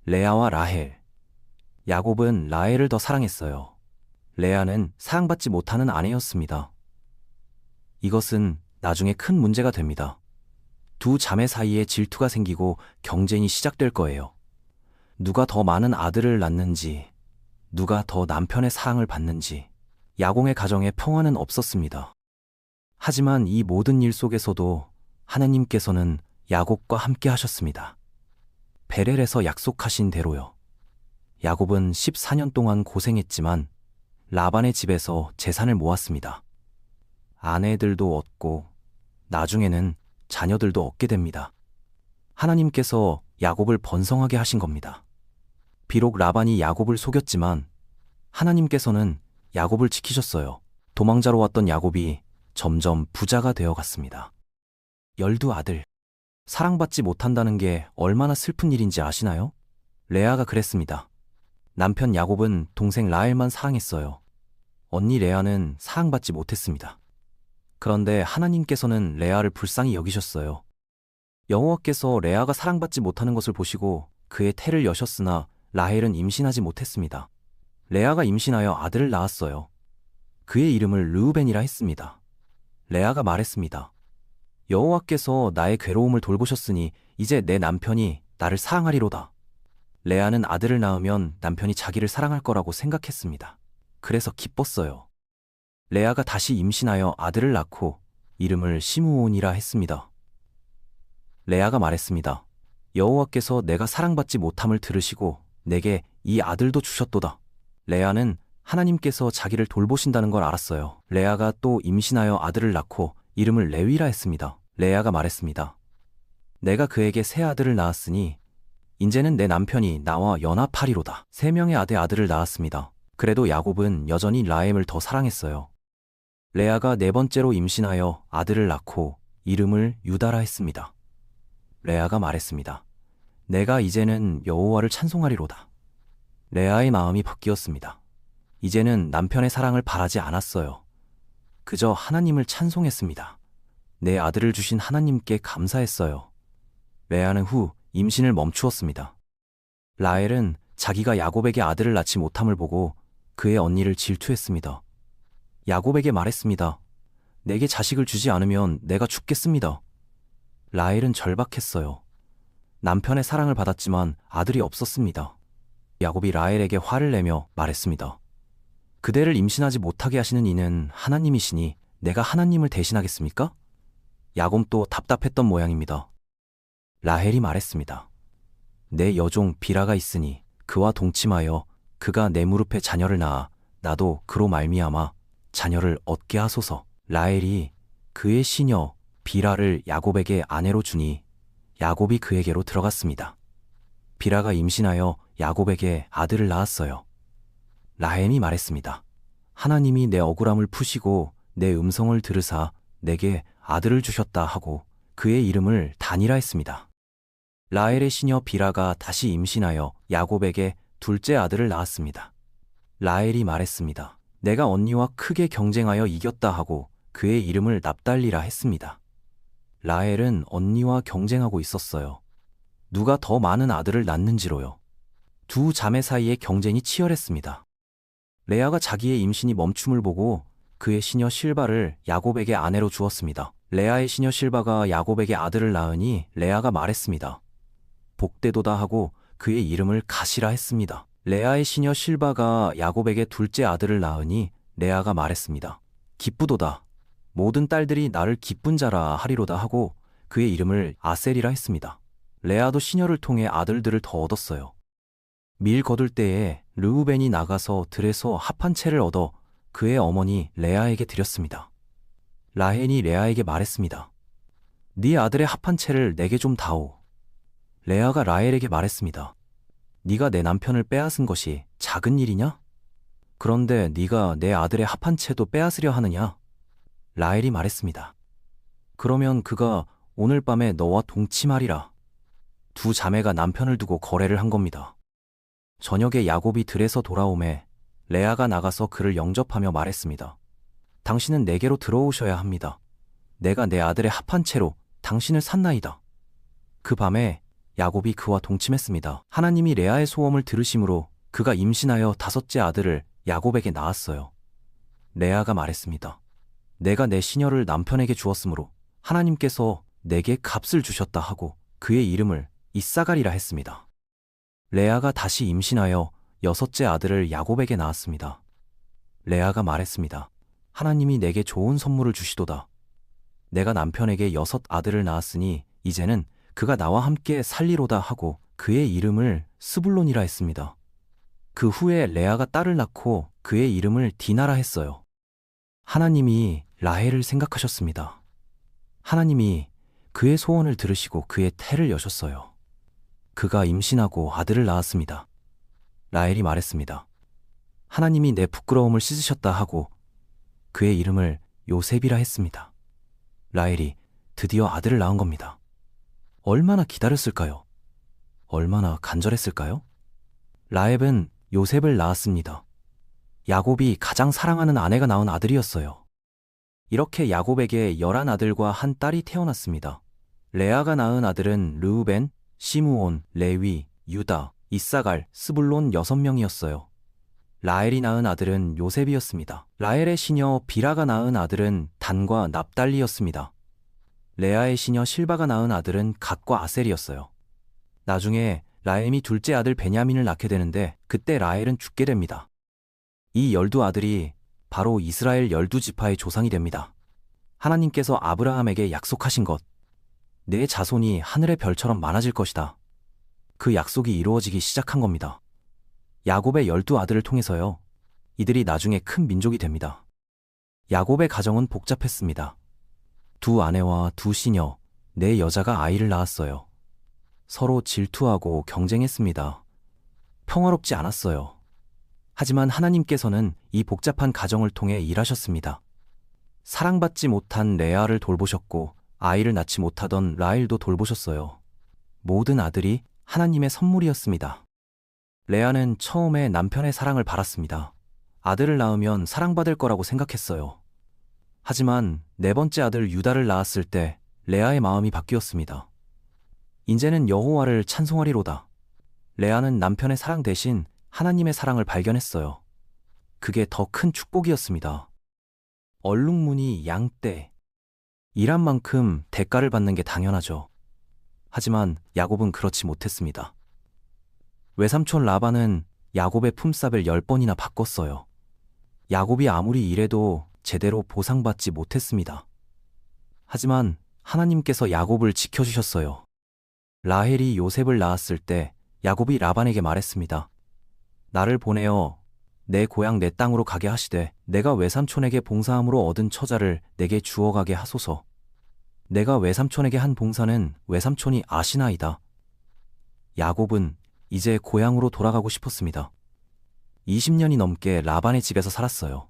레아와 라헬. 야곱은 라헬을 더 사랑했어요. 레아는 사랑받지 못하는 아내였습니다. 이것은 나중에 큰 문제가 됩니다. 두 자매 사이에 질투가 생기고 경쟁이 시작될 거예요. 누가 더 많은 아들을 낳는지, 누가 더 남편의 사랑을 받는지. 야곱의 가정에 평화는 없었습니다. 하지만 이 모든 일 속에서도 하나님께서는 야곱과 함께 하셨습니다. 베렐에서 약속하신 대로요. 야곱은 14년 동안 고생했지만 라반의 집에서 재산을 모았습니다. 아내들도 얻고 나중에는 자녀들도 얻게 됩니다. 하나님께서 야곱을 번성하게 하신 겁니다. 비록 라반이 야곱을 속였지만 하나님께서는 야곱을 지키셨어요. 도망자로 왔던 야곱이 점점 부자가 되어 갔습니다. 12아들. 사랑받지 못한다는 게 얼마나 슬픈 일인지 아시나요? 레아가 그랬습니다. 남편 야곱은 동생 라헬만 사랑했어요. 언니 레아는 사랑받지 못했습니다. 그런데 하나님께서는 레아를 불쌍히 여기셨어요. 여호와께서 레아가 사랑받지 못하는 것을 보시고 그의 태를 여셨으나 라헬은 임신하지 못했습니다. 레아가 임신하여 아들을 낳았어요. 그의 이름을 르우벤이라 했습니다. 레아가 말했습니다. 여호와께서 나의 괴로움을 돌보셨으니 이제 내 남편이 나를 사랑하리로다. 레아는 아들을 낳으면 남편이 자기를 사랑할 거라고 생각했습니다. 그래서 기뻤어요. 레아가 다시 임신하여 아들을 낳고 이름을 시므온이라 했습니다. 레아가 말했습니다. 여호와께서 내가 사랑받지 못함을 들으시고 내게 이 아들도 주셨도다. 레아는 하나님께서 자기를 돌보신다는 걸 알았어요. 레아가 또 임신하여 아들을 낳고 이름을 레위라 했습니다. 레아가 말했습니다. 내가 그에게 세 아들을 낳았으니 이제는 내 남편이 나와 연합하리로다. 3명의 아들을 낳았습니다. 그래도 야곱은 여전히 라헬을 더 사랑했어요. 레아가 4번째로 임신하여 아들을 낳고 이름을 유다라 했습니다. 레아가 말했습니다. 내가 이제는 여호와를 찬송하리로다. 레아의 마음이 바뀌었습니다. 이제는 남편의 사랑을 바라지 않았어요. 그저 하나님을 찬송했습니다. 내 아들을 주신 하나님께 감사했어요. 레아는 후 임신을 멈추었습니다. 라헬은 자기가 야곱에게 아들을 낳지 못함을 보고 그의 언니를 질투했습니다. 야곱에게 말했습니다. 내게 자식을 주지 않으면 내가 죽겠습니다. 라헬은 절박했어요. 남편의 사랑을 받았지만 아들이 없었습니다. 야곱이 라헬에게 화를 내며 말했습니다. 그대를 임신하지 못하게 하시는 이는 하나님이시니 내가 하나님을 대신하겠습니까? 야곱도 답답했던 모양입니다. 라헬이 말했습니다. 내 여종 비라가 있으니 그와 동침하여 그가 내 무릎에 자녀를 낳아 나도 그로 말미암아 자녀를 얻게 하소서. 라헬이 그의 시녀 비라를 야곱에게 아내로 주니 야곱이 그에게로 들어갔습니다. 비라가 임신하여 야곱에게 아들을 낳았어요. 라헬이 말했습니다. 하나님이 내 억울함을 푸시고 내 음성을 들으사 내게 아들을 주셨다 하고 그의 이름을 단이라 했습니다. 라헬의 시녀 비라가 다시 임신하여 야곱에게 둘째 아들을 낳았습니다. 라헬이 말했습니다. 내가 언니와 크게 경쟁하여 이겼다 하고 그의 이름을 납달리라 했습니다. 라헬은 언니와 경쟁하고 있었어요. 누가 더 많은 아들을 낳는지로요. 두 자매 사이의 경쟁이 치열했습니다. 레아가 자기의 임신이 멈춤을 보고 그의 시녀 실바를 야곱에게 아내로 주었습니다. 레아의 시녀 실바가 야곱에게 아들을 낳으니 레아가 말했습니다. 복되도다 하고 그의 이름을 가시라 했습니다. 레아의 시녀 실바가 야곱에게 둘째 아들을 낳으니 레아가 말했습니다. 기쁘도다. 모든 딸들이 나를 기쁜 자라 하리로다 하고 그의 이름을 아셀이라 했습니다. 레아도 시녀를 통해 아들들을 더 얻었어요. 밀 거둘 때에 르우벤이 나가서 들에서 합 한 채를 얻어 그의 어머니 레아에게 드렸습니다. 라헬이 레아에게 말했습니다. 네 아들의 합 한 채를 내게 좀 다오. 레아가 라헬에게 말했습니다. 네가 내 남편을 빼앗은 것이 작은 일이냐? 그런데 네가 내 아들의 합 한 채도 빼앗으려 하느냐? 라헬이 말했습니다. 그러면 그가 오늘 밤에 너와 동침하리라. 두 자매가 남편을 두고 거래를 한 겁니다. 저녁에 야곱이 들에서 돌아오매 레아가 나가서 그를 영접하며 말했습니다. 당신은 내게로 들어오셔야 합니다. 내가 내 아들의 합 한 채로 당신을 샀나이다. 그 밤에 야곱이 그와 동침했습니다. 하나님이 레아의 소원을 들으심으로 그가 임신하여 다섯째 아들을 야곱에게 낳았어요. 레아가 말했습니다. 내가 내 시녀를 남편에게 주었으므로 하나님께서 내게 값을 주셨다 하고 그의 이름을 이사갈이라 했습니다. 레아가 다시 임신하여 여섯째 아들을 야곱에게 낳았습니다. 레아가 말했습니다. 하나님이 내게 좋은 선물을 주시도다. 내가 남편에게 여섯 아들을 낳았으니 이제는 그가 나와 함께 살리로다 하고 그의 이름을 스불론이라 했습니다. 그 후에 레아가 딸을 낳고 그의 이름을 디나라 했어요. 하나님이 라헬을 생각하셨습니다. 하나님이 그의 소원을 들으시고 그의 태를 여셨어요. 그가 임신하고 아들을 낳았습니다. 라헬이 말했습니다. 하나님이 내 부끄러움을 씻으셨다 하고 그의 이름을 요셉이라 했습니다. 라헬이 드디어 아들을 낳은 겁니다. 얼마나 기다렸을까요? 얼마나 간절했을까요? 라헬은 요셉을 낳았습니다. 야곱이 가장 사랑하는 아내가 낳은 아들이었어요. 이렇게 야곱에게 11아들과 한 딸이 태어났습니다. 레아가 낳은 아들은 르우벤, 시므온, 레위, 유다, 이사갈, 스불론 6명이었어요. 라헬이 낳은 아들은 요셉이었습니다. 라헬의 시녀 비라가 낳은 아들은 단과 납달리였습니다. 레아의 시녀 실바가 낳은 아들은 갓과 아셀이었어요. 나중에 라헬이 둘째 아들 베냐민을 낳게 되는데 그때 라헬은 죽게 됩니다. 이 12아들이 바로 이스라엘 12지파의 조상이 됩니다. 하나님께서 아브라함에게 약속하신 것, 내 자손이 하늘의 별처럼 많아질 것이다. 그 약속이 이루어지기 시작한 겁니다. 야곱의 12아들을 통해서요. 이들이 나중에 큰 민족이 됩니다. 야곱의 가정은 복잡했습니다. 두 아내와 두 시녀, 네 여자가 아이를 낳았어요. 서로 질투하고 경쟁했습니다. 평화롭지 않았어요. 하지만 하나님께서는 이 복잡한 가정을 통해 일하셨습니다. 사랑받지 못한 레아를 돌보셨고 아이를 낳지 못하던 라헬도 돌보셨어요. 모든 아들이 하나님의 선물이었습니다. 레아는 처음에 남편의 사랑을 받았습니다. 아들을 낳으면 사랑받을 거라고 생각했어요. 하지만 네 번째 아들 유다를 낳았을 때 레아의 마음이 바뀌었습니다. 이제는 여호와를 찬송하리로다. 레아는 남편의 사랑 대신 하나님의 사랑을 발견했어요. 그게 더 큰 축복이었습니다. 얼룩무늬 양떼. 일한 만큼 대가를 받는 게 당연하죠. 하지만 야곱은 그렇지 못했습니다. 외삼촌 라반은 야곱의 품삯을 10번이나 바꿨어요. 야곱이 아무리 일해도 제대로 보상받지 못했습니다. 하지만 하나님께서 야곱을 지켜주셨어요. 라헬이 요셉을 낳았을 때 야곱이 라반에게 말했습니다. 나를 보내어 내 고향 내 땅으로 가게 하시되 내가 외삼촌에게 봉사함으로 얻은 처자를 내게 주어가게 하소서. 내가 외삼촌에게 한 봉사는 외삼촌이 아시나이다. 야곱은 이제 고향으로 돌아가고 싶었습니다. 20년이 넘게 라반의 집에서 살았어요.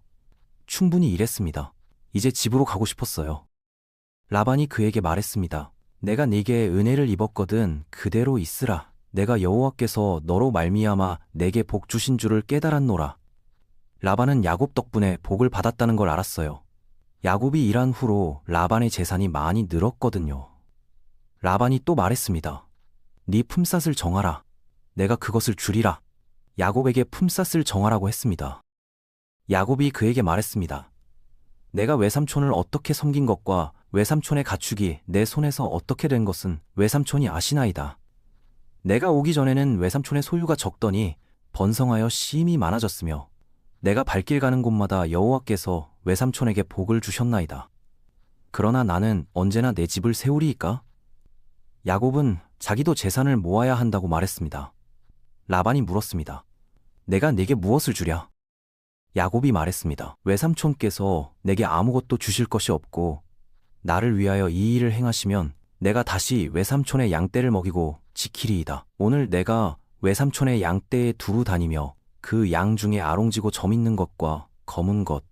충분히 일했습니다. 이제 집으로 가고 싶었어요. 라반이 그에게 말했습니다. 내가 네게 은혜를 입었거든 그대로 있으라. 내가 여호와께서 너로 말미암아 내게 복 주신 줄을 깨달았노라. 라반은 야곱 덕분에 복을 받았다는 걸 알았어요. 야곱이 일한 후로 라반의 재산이 많이 늘었거든요. 라반이 또 말했습니다. 네 품삯을 정하라. 내가 그것을 주리라. 야곱에게 품삯을 정하라고 했습니다. 야곱이 그에게 말했습니다. 내가 외삼촌을 어떻게 섬긴 것과 외삼촌의 가축이 내 손에서 어떻게 된 것은 외삼촌이 아시나이다. 내가 오기 전에는 외삼촌의 소유가 적더니 번성하여 심히 많아졌으며 내가 발길 가는 곳마다 여호와께서 외삼촌에게 복을 주셨나이다. 그러나 나는 언제나 내 집을 세우리이까? 야곱은 자기도 재산을 모아야 한다고 말했습니다. 라반이 물었습니다. 내가 네게 무엇을 주랴? 야곱이 말했습니다. 외삼촌께서 내게 아무것도 주실 것이 없고 나를 위하여 이 일을 행하시면 내가 다시 외삼촌의 양떼를 먹이고 지키리이다. 오늘 내가 외삼촌의 양떼에 두루 다니며 그 양 중에 아롱지고 점 있는 것과 검은 것,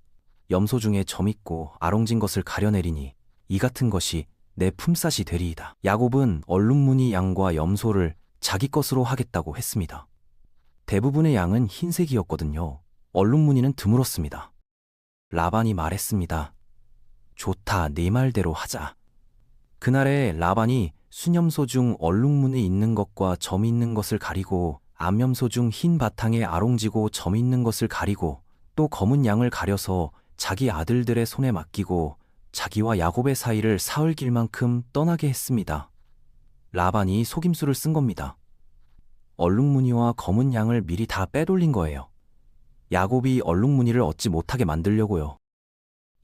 염소 중에 점 있고 아롱진 것을 가려내리니 이 같은 것이 내 품삯이 되리이다. 야곱은 얼룩무늬 양과 염소를 자기 것으로 하겠다고 했습니다. 대부분의 양은 흰색이었거든요. 얼룩무늬는 드물었습니다. 라반이 말했습니다. 좋다, 네 말대로 하자. 그날에 라반이 순염소 중 얼룩무늬 있는 것과 점 있는 것을 가리고 암염소 중 흰 바탕에 아롱지고 점 있는 것을 가리고 또 검은 양을 가려서 자기 아들들의 손에 맡기고 자기와 야곱의 사이를 사흘 길만큼 떠나게 했습니다. 라반이 속임수를 쓴 겁니다. 얼룩무늬와 검은 양을 미리 다 빼돌린 거예요. 야곱이 얼룩무늬를 얻지 못하게 만들려고요.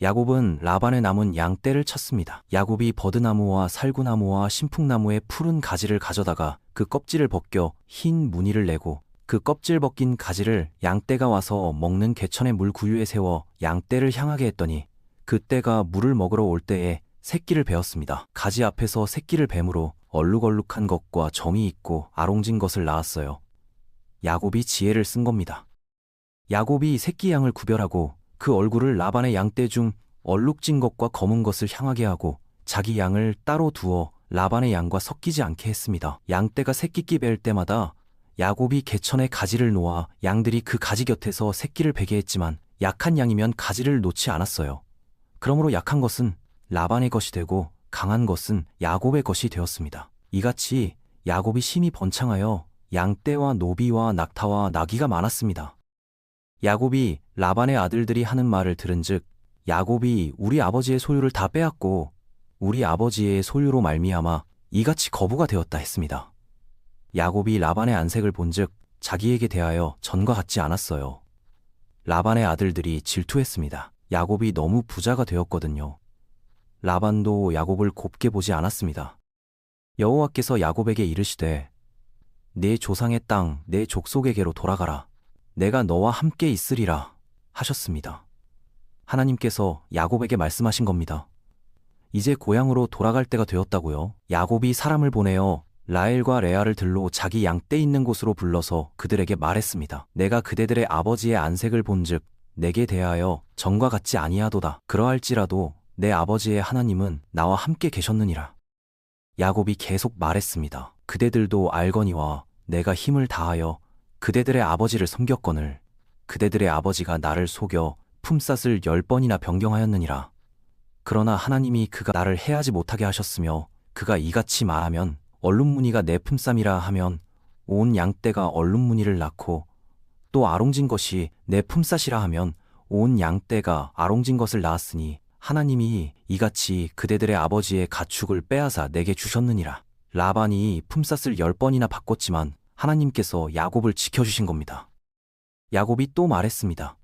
야곱은 라반의 남은 양떼를 쳤습니다. 야곱이 버드나무와 살구나무와 신풍나무의 푸른 가지를 가져다가 그 껍질을 벗겨 흰 무늬를 내고 그 껍질 벗긴 가지를 양떼가 와서 먹는 개천의 물구유에 세워 양떼를 향하게 했더니 그 떼가 물을 먹으러 올 때에 새끼를 베었습니다. 가지 앞에서 새끼를 뱀으로 얼룩얼룩한 것과 점이 있고 아롱진 것을 낳았어요. 야곱이 지혜를 쓴 겁니다. 야곱이 새끼 양을 구별하고 그 얼굴을 라반의 양떼 중 얼룩진 것과 검은 것을 향하게 하고 자기 양을 따로 두어 라반의 양과 섞이지 않게 했습니다. 양떼가 새끼끼 뵐 때마다 야곱이 개천에 가지를 놓아 양들이 그 가지 곁에서 새끼를 베게 했지만 약한 양이면 가지를 놓지 않았어요. 그러므로 약한 것은 라반의 것이 되고 강한 것은 야곱의 것이 되었습니다. 이같이 야곱이 심히 번창하여 양떼와 노비와 낙타와 나귀가 많았습니다. 야곱이 라반의 아들들이 하는 말을 들은즉 야곱이 우리 아버지의 소유를 다 빼앗고 우리 아버지의 소유로 말미암아 이같이 거부가 되었다 했습니다. 야곱이 라반의 안색을 본즉 자기에게 대하여 전과 같지 않았어요. 라반의 아들들이 질투했습니다. 야곱이 너무 부자가 되었거든요. 라반도 야곱을 곱게 보지 않았습니다. 여호와께서 야곱에게 이르시되 네 조상의 땅 내 족속에게로 돌아가라. 내가 너와 함께 있으리라 하셨습니다. 하나님께서 야곱에게 말씀하신 겁니다. 이제 고향으로 돌아갈 때가 되었다고요. 야곱이 사람을 보내어 라헬과 레아를 들로 자기 양떼 있는 곳으로 불러서 그들에게 말했습니다. 내가 그대들의 아버지의 안색을 본즉 내게 대하여 전과 같지 아니하도다. 그러할지라도 내 아버지의 하나님은 나와 함께 계셨느니라. 야곱이 계속 말했습니다. 그대들도 알거니와 내가 힘을 다하여 그대들의 아버지를 섬겼거늘 그대들의 아버지가 나를 속여 품삯을 10번이나 변경하였느니라. 그러나 하나님이 그가 나를 해하지 못하게 하셨으며 그가 이같이 말하면 얼룩무늬가 내 품삯이라 하면 온 양떼가 얼룩무늬를 낳고 또 아롱진 것이 내 품삯이라 하면 온 양떼가 아롱진 것을 낳았으니 하나님이 이같이 그대들의 아버지의 가축을 빼앗아 내게 주셨느니라. 라반이 품삯을 10번이나 바꿨지만 하나님께서 야곱을 지켜주신 겁니다. 야곱이 또 말했습니다.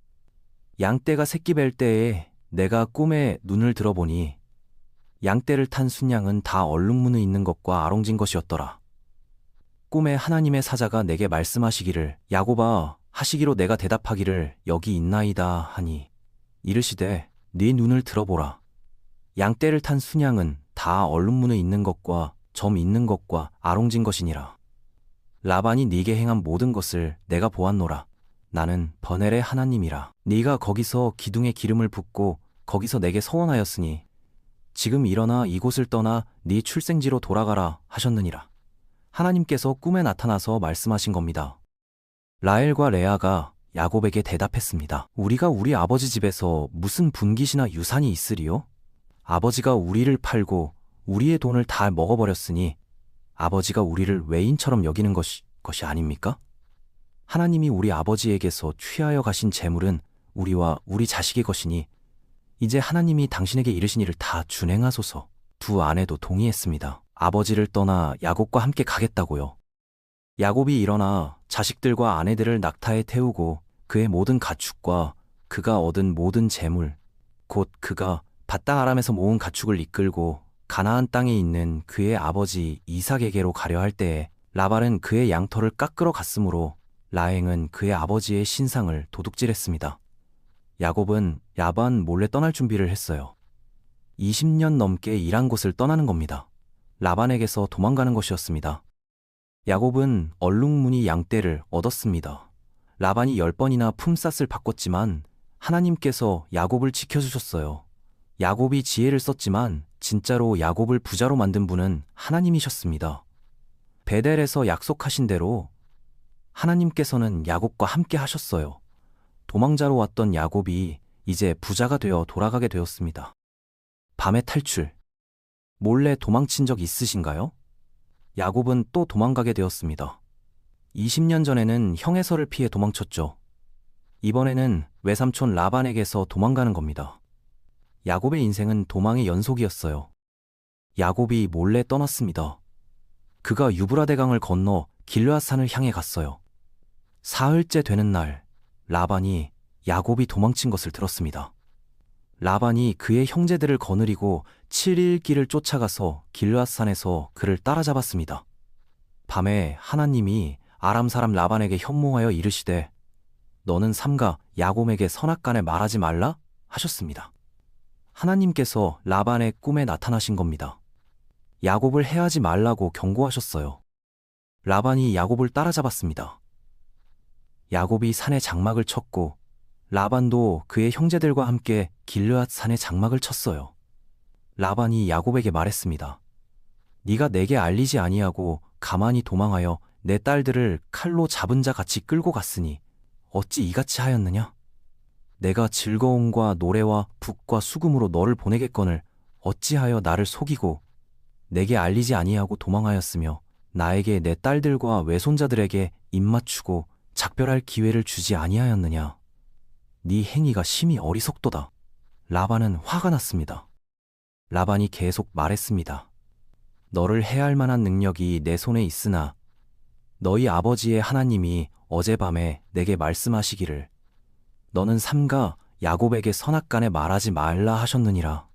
양떼가 새끼 뵐 때에 내가 꿈에 눈을 들어보니 양떼를 탄 순양은 다 얼룩무늬 있는 것과 아롱진 것이었더라. 꿈에 하나님의 사자가 내게 말씀하시기를 야곱아 하시기로 내가 대답하기를 여기 있나이다 하니 이르시되 네 눈을 들어보라. 양떼를 탄 순양은 다 얼룩무늬 있는 것과 점 있는 것과 아롱진 것이니라. 라반이 네게 행한 모든 것을 내가 보았노라. 나는 버넬의 하나님이라. 네가 거기서 기둥에 기름을 붓고 거기서 내게 서원하였으니 지금 일어나 이곳을 떠나 네 출생지로 돌아가라 하셨느니라. 하나님께서 꿈에 나타나서 말씀하신 겁니다. 라헬과 레아가 야곱에게 대답했습니다. 우리가 우리 아버지 집에서 무슨 분깃이나 유산이 있으리요? 아버지가 우리를 팔고 우리의 돈을 다 먹어버렸으니 아버지가 우리를 외인처럼 여기는 것이 아닙니까? 하나님이 우리 아버지에게서 취하여 가신 재물은 우리와 우리 자식의 것이니 이제 하나님이 당신에게 이르신 일을 다 준행하소서. 두 아내도 동의했습니다. 아버지를 떠나 야곱과 함께 가겠다고요. 야곱이 일어나 자식들과 아내들을 낙타에 태우고 그의 모든 가축과 그가 얻은 모든 재물, 곧 그가 밧당 아람에서 모은 가축을 이끌고 가나안 땅에 있는 그의 아버지 이삭에게로 가려 할 때에 라반은 그의 양털을 깎으러 갔으므로 라행은 그의 아버지의 신상을 도둑질했습니다. 야곱은 라반 몰래 떠날 준비를 했어요. 20년 넘게 일한 곳을 떠나는 겁니다. 라반에게서 도망가는 것이었습니다. 야곱은 얼룩무늬 양떼를 얻었습니다. 라반이 10번이나 품삯을 바꿨지만 하나님께서 야곱을 지켜주셨어요. 야곱이 지혜를 썼지만 진짜로 야곱을 부자로 만든 분은 하나님이셨습니다. 베델에서 약속하신 대로 하나님께서는 야곱과 함께 하셨어요. 도망자로 왔던 야곱이 이제 부자가 되어 돌아가게 되었습니다. 밤의 탈출. 몰래 도망친 적 있으신가요? 야곱은 또 도망가게 되었습니다. 20년 전에는 형에서를 피해 도망쳤죠. 이번에는 외삼촌 라반에게서 도망가는 겁니다. 야곱의 인생은 도망의 연속이었어요. 야곱이 몰래 떠났습니다. 그가 유브라데강을 건너 길르앗산을 향해 갔어요. 사흘째 되는 날, 라반이 야곱이 도망친 것을 들었습니다. 라반이 그의 형제들을 거느리고 7일 길을 쫓아가서 길르앗산에서 그를 따라잡았습니다. 밤에 하나님이 아람 사람 라반에게 현몽하여 이르시되 너는 삼가 야곱에게 선악간에 말하지 말라 하셨습니다. 하나님께서 라반의 꿈에 나타나신 겁니다. 야곱을 해하지 말라고 경고하셨어요. 라반이 야곱을 따라잡았습니다. 야곱이 산에 장막을 쳤고 라반도 그의 형제들과 함께 길르앗 산에 장막을 쳤어요. 라반이 야곱에게 말했습니다. 네가 내게 알리지 아니하고 가만히 도망하여 내 딸들을 칼로 잡은 자 같이 끌고 갔으니 어찌 이같이 하였느냐? 내가 즐거움과 노래와 북과 수금으로 너를 보내겠거늘 어찌하여 나를 속이고 내게 알리지 아니하고 도망하였으며 나에게 내 딸들과 외손자들에게 입맞추고 작별할 기회를 주지 아니하였느냐? 네 행위가 심히 어리석도다. 라반은 화가 났습니다. 라반이 계속 말했습니다. 너를 해할 만한 능력이 내 손에 있으나 너희 아버지의 하나님이 어젯밤에 내게 말씀하시기를 너는 삼가 야곱에게 선악간에 말하지 말라 하셨느니라.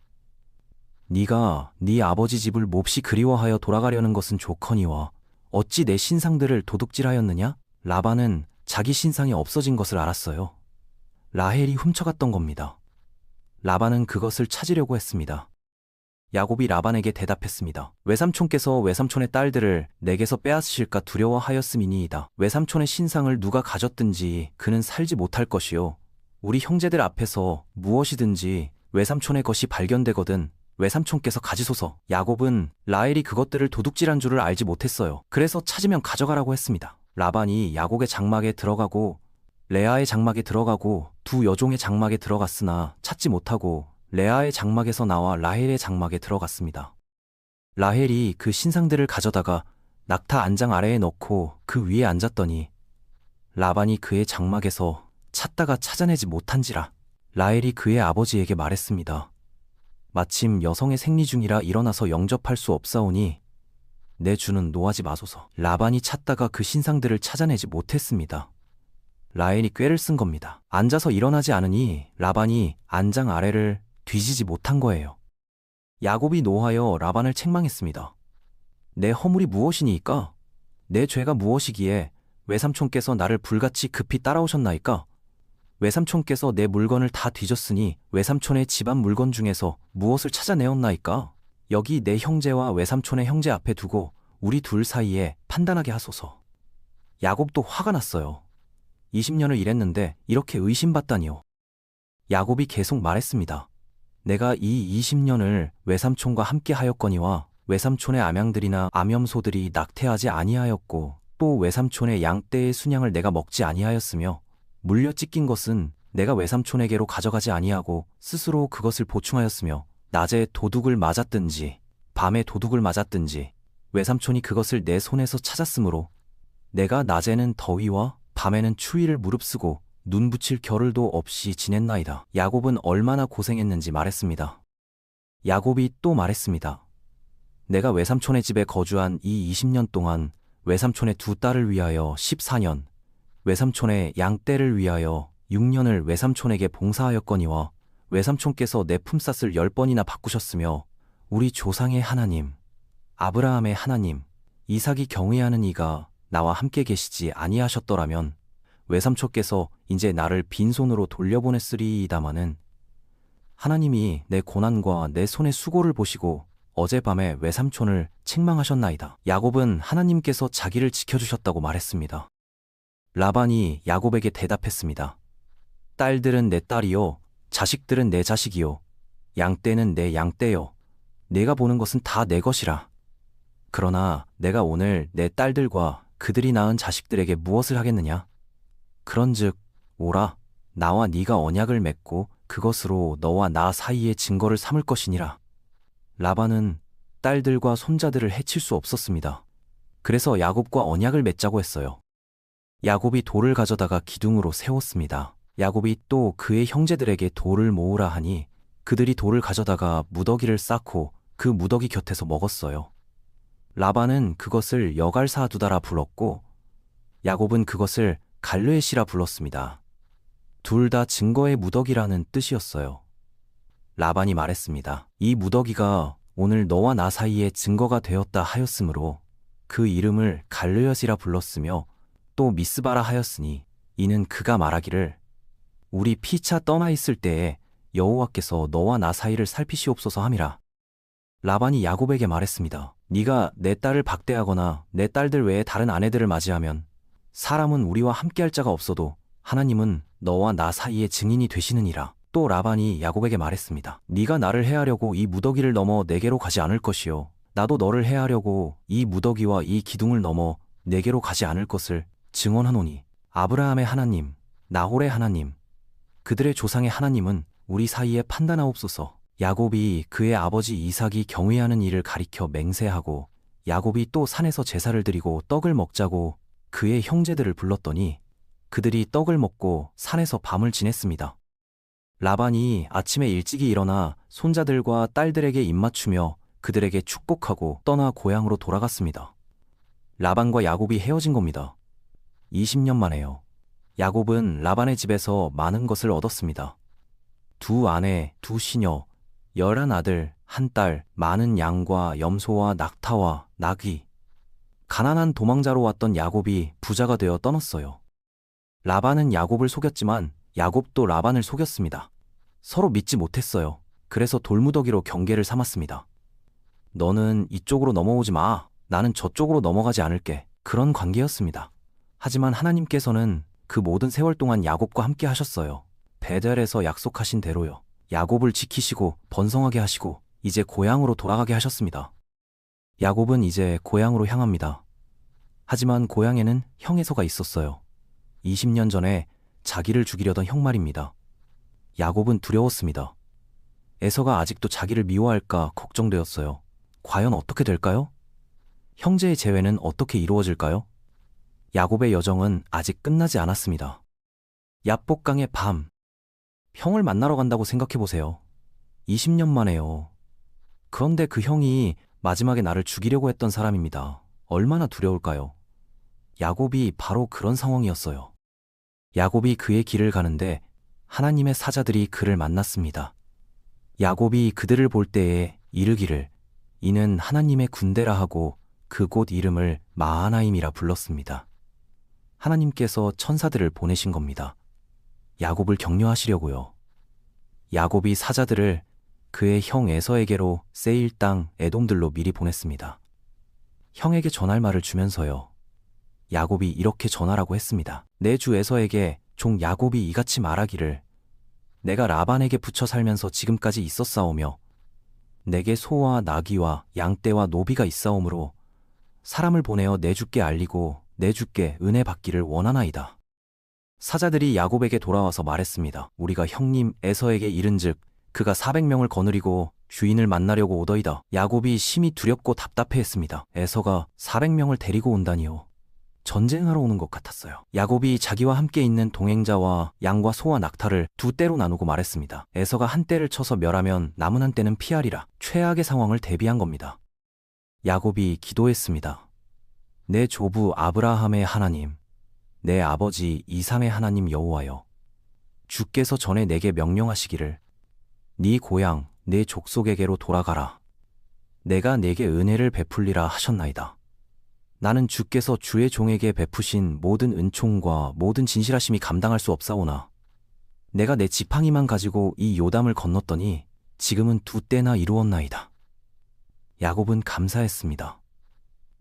네가 네 아버지 집을 몹시 그리워하여 돌아가려는 것은 좋거니와 어찌 내 신상들을 도둑질하였느냐? 라반은 자기 신상이 없어진 것을 알았어요. 라헬이 훔쳐갔던 겁니다. 라반은 그것을 찾으려고 했습니다. 야곱이 라반에게 대답했습니다. 외삼촌께서 외삼촌의 딸들을 내게서 빼앗으실까 두려워하였음이니이다. 외삼촌의 신상을 누가 가졌든지 그는 살지 못할 것이요. 우리 형제들 앞에서 무엇이든지 외삼촌의 것이 발견되거든 외삼촌께서 가지소서. 야곱은 라헬이 그것들을 도둑질한 줄을 알지 못했어요. 그래서 찾으면 가져가라고 했습니다. 라반이 야곱의 장막에 들어가고 레아의 장막에 들어가고 두 여종의 장막에 들어갔으나 찾지 못하고 레아의 장막에서 나와 라헬의 장막에 들어갔습니다. 라헬이 그 신상들을 가져다가 낙타 안장 아래에 넣고 그 위에 앉았더니 라반이 그의 장막에서 찾다가 찾아내지 못한지라 라헬이 그의 아버지에게 말했습니다. 마침 여성의 생리 중이라 일어나서 영접할 수 없사오니 내 주는 노하지 마소서. 라반이 찾다가 그 신상들을 찾아내지 못했습니다. 라헬이 꾀를 쓴 겁니다. 앉아서 일어나지 않으니 라반이 안장 아래를 뒤지지 못한 거예요. 야곱이 노하여 라반을 책망했습니다. 내 허물이 무엇이니이까? 내 죄가 무엇이기에 외삼촌께서 나를 불같이 급히 따라오셨나이까? 외삼촌께서 내 물건을 다 뒤졌으니 외삼촌의 집안 물건 중에서 무엇을 찾아내었나이까? 여기 내 형제와 외삼촌의 형제 앞에 두고 우리 둘 사이에 판단하게 하소서. 야곱도 화가 났어요. 20년을 일했는데 이렇게 의심받다니요. 야곱이 계속 말했습니다. 내가 이 20년을 외삼촌과 함께 하였거니와 외삼촌의 암양들이나 암염소들이 낙태하지 아니하였고 또 외삼촌의 양떼의 순양을 내가 먹지 아니하였으며 물려 찢긴 것은 내가 외삼촌에게로 가져가지 아니하고 스스로 그것을 보충하였으며 낮에 도둑을 맞았든지 밤에 도둑을 맞았든지 외삼촌이 그것을 내 손에서 찾았으므로 내가 낮에는 더위와 밤에는 추위를 무릅쓰고 눈 붙일 겨를도 없이 지냈나이다. 야곱은 얼마나 고생했는지 말했습니다. 야곱이 또 말했습니다. 내가 외삼촌의 집에 거주한 이 20년 동안 외삼촌의 두 딸을 위하여 14년, 외삼촌의 양떼를 위하여 6년을 외삼촌에게 봉사하였거니와 외삼촌께서 내 품삯을 10번이나 바꾸셨으며 우리 조상의 하나님, 아브라함의 하나님, 이삭이 경외하는 이가 나와 함께 계시지 아니하셨더라면 외삼촌께서 이제 나를 빈손으로 돌려보냈으리이다마는 하나님이 내 고난과 내 손의 수고를 보시고 어젯밤에 외삼촌을 책망하셨나이다. 야곱은 하나님께서 자기를 지켜주셨다고 말했습니다. 라반이 야곱에게 대답했습니다. 딸들은 내 딸이요, 자식들은 내 자식이요, 양떼는 내 양떼요. 내가 보는 것은 다 내 것이라. 그러나 내가 오늘 내 딸들과 그들이 낳은 자식들에게 무엇을 하겠느냐? 그런즉 오라, 나와 네가 언약을 맺고 그것으로 너와 나 사이의 증거를 삼을 것이니라. 라반은 딸들과 손자들을 해칠 수 없었습니다. 그래서 야곱과 언약을 맺자고 했어요. 야곱이 돌을 가져다가 기둥으로 세웠습니다. 야곱이 또 그의 형제들에게 돌을 모으라 하니 그들이 돌을 가져다가 무더기를 쌓고 그 무더기 곁에서 먹었어요. 라반은 그것을 여갈사두다라 불렀고 야곱은 그것을 갈르엣이라 불렀습니다. 둘 다 증거의 무더기라는 뜻이었어요. 라반이 말했습니다. 이 무더기가 오늘 너와 나 사이에 증거가 되었다 하였으므로 그 이름을 갈르엇이라 불렀으며 또 미스바라 하였으니 이는 그가 말하기를 우리 피차 떠나 있을 때에 여호와께서 너와 나 사이를 살피시옵소서 함이라. 라반이 야곱에게 말했습니다. 네가 내 딸을 박대하거나 내 딸들 외에 다른 아내들을 맞이하면 사람은 우리와 함께할 자가 없어도 하나님은 너와 나 사이의 증인이 되시느니라. 또 라반이 야곱에게 말했습니다. 네가 나를 해하려고 이 무더기를 넘어 내게로 가지 않을 것이요 나도 너를 해하려고 이 무더기와 이 기둥을 넘어 내게로 가지 않을 것을 증언하노니 아브라함의 하나님, 나홀의 하나님, 그들의 조상의 하나님은 우리 사이에 판단하옵소서. 야곱이 그의 아버지 이삭이 경외하는 일을 가리켜 맹세하고 야곱이 또 산에서 제사를 드리고 떡을 먹자고 그의 형제들을 불렀더니 그들이 떡을 먹고 산에서 밤을 지냈습니다. 라반이 아침에 일찍이 일어나 손자들과 딸들에게 입맞추며 그들에게 축복하고 떠나 고향으로 돌아갔습니다. 라반과 야곱이 헤어진 겁니다. 20년 만에요. 야곱은 라반의 집에서 많은 것을 얻었습니다. 두 아내, 두 시녀, 11아들, 1딸, 많은 양과 염소와 낙타와 나귀. 가난한 도망자로 왔던 야곱이 부자가 되어 떠났어요. 라반은 야곱을 속였지만 야곱도 라반을 속였습니다. 서로 믿지 못했어요. 그래서 돌무더기로 경계를 삼았습니다. 너는 이쪽으로 넘어오지 마. 나는 저쪽으로 넘어가지 않을게. 그런 관계였습니다. 하지만 하나님께서는 그 모든 세월 동안 야곱과 함께 하셨어요. 베델에서 약속하신 대로요. 야곱을 지키시고 번성하게 하시고 이제 고향으로 돌아가게 하셨습니다. 야곱은 이제 고향으로 향합니다. 하지만 고향에는 형 에서가 있었어요. 20년 전에 자기를 죽이려던 형 말입니다. 야곱은 두려웠습니다. 에서가 아직도 자기를 미워할까 걱정되었어요. 과연 어떻게 될까요? 형제의 재회는 어떻게 이루어질까요? 야곱의 여정은 아직 끝나지 않았습니다. 야복강의 밤. 형을 만나러 간다고 생각해보세요. 20년 만에요. 그런데 그 형이 마지막에 나를 죽이려고 했던 사람입니다. 얼마나 두려울까요? 야곱이 바로 그런 상황이었어요. 야곱이 그의 길을 가는데 하나님의 사자들이 그를 만났습니다. 야곱이 그들을 볼 때에 이르기를 이는 하나님의 군대라 하고 그곳 이름을 마하나임이라 불렀습니다. 하나님께서 천사들을 보내신 겁니다. 야곱을 격려하시려고요. 야곱이 사자들을 그의 형 에서에게로 세일 땅 에돔들로 미리 보냈습니다. 형에게 전할 말을 주면서요. 야곱이 이렇게 전하라고 했습니다. 내 주 에서에게 종 야곱이 이같이 말하기를 내가 라반에게 붙여 살면서 지금까지 있었사오며 내게 소와 나귀와 양떼와 노비가 있사오므로 사람을 보내어 내 주께 알리고 내 주께 은혜 받기를 원하나이다. 사자들이 야곱에게 돌아와서 말했습니다. 우리가 형님 에서에게 이른즉 그가 400명을 거느리고 주인을 만나려고 오더이다. 야곱이 심히 두렵고 답답해했습니다. 에서가 400명을 데리고 온다니요. 전쟁하러 오는 것 같았어요. 야곱이 자기와 함께 있는 동행자와 양과 소와 낙타를 두 떼로 나누고 말했습니다. 에서가 한 떼를 쳐서 멸하면 남은 한 떼는 피하리라. 최악의 상황을 대비한 겁니다. 야곱이 기도했습니다. 내 조부 아브라함의 하나님, 내 아버지 이삭의 하나님 여호와여, 주께서 전에 내게 명령하시기를 네 고향, 내 족속에게로 돌아가라. 내가 내게 은혜를 베풀리라 하셨나이다. 나는 주께서 주의 종에게 베푸신 모든 은총과 모든 진실하심이 감당할 수 없사오나 내가 내 지팡이만 가지고 이 요담을 건넜더니 지금은 두 떼나 이루었나이다. 야곱은 감사했습니다.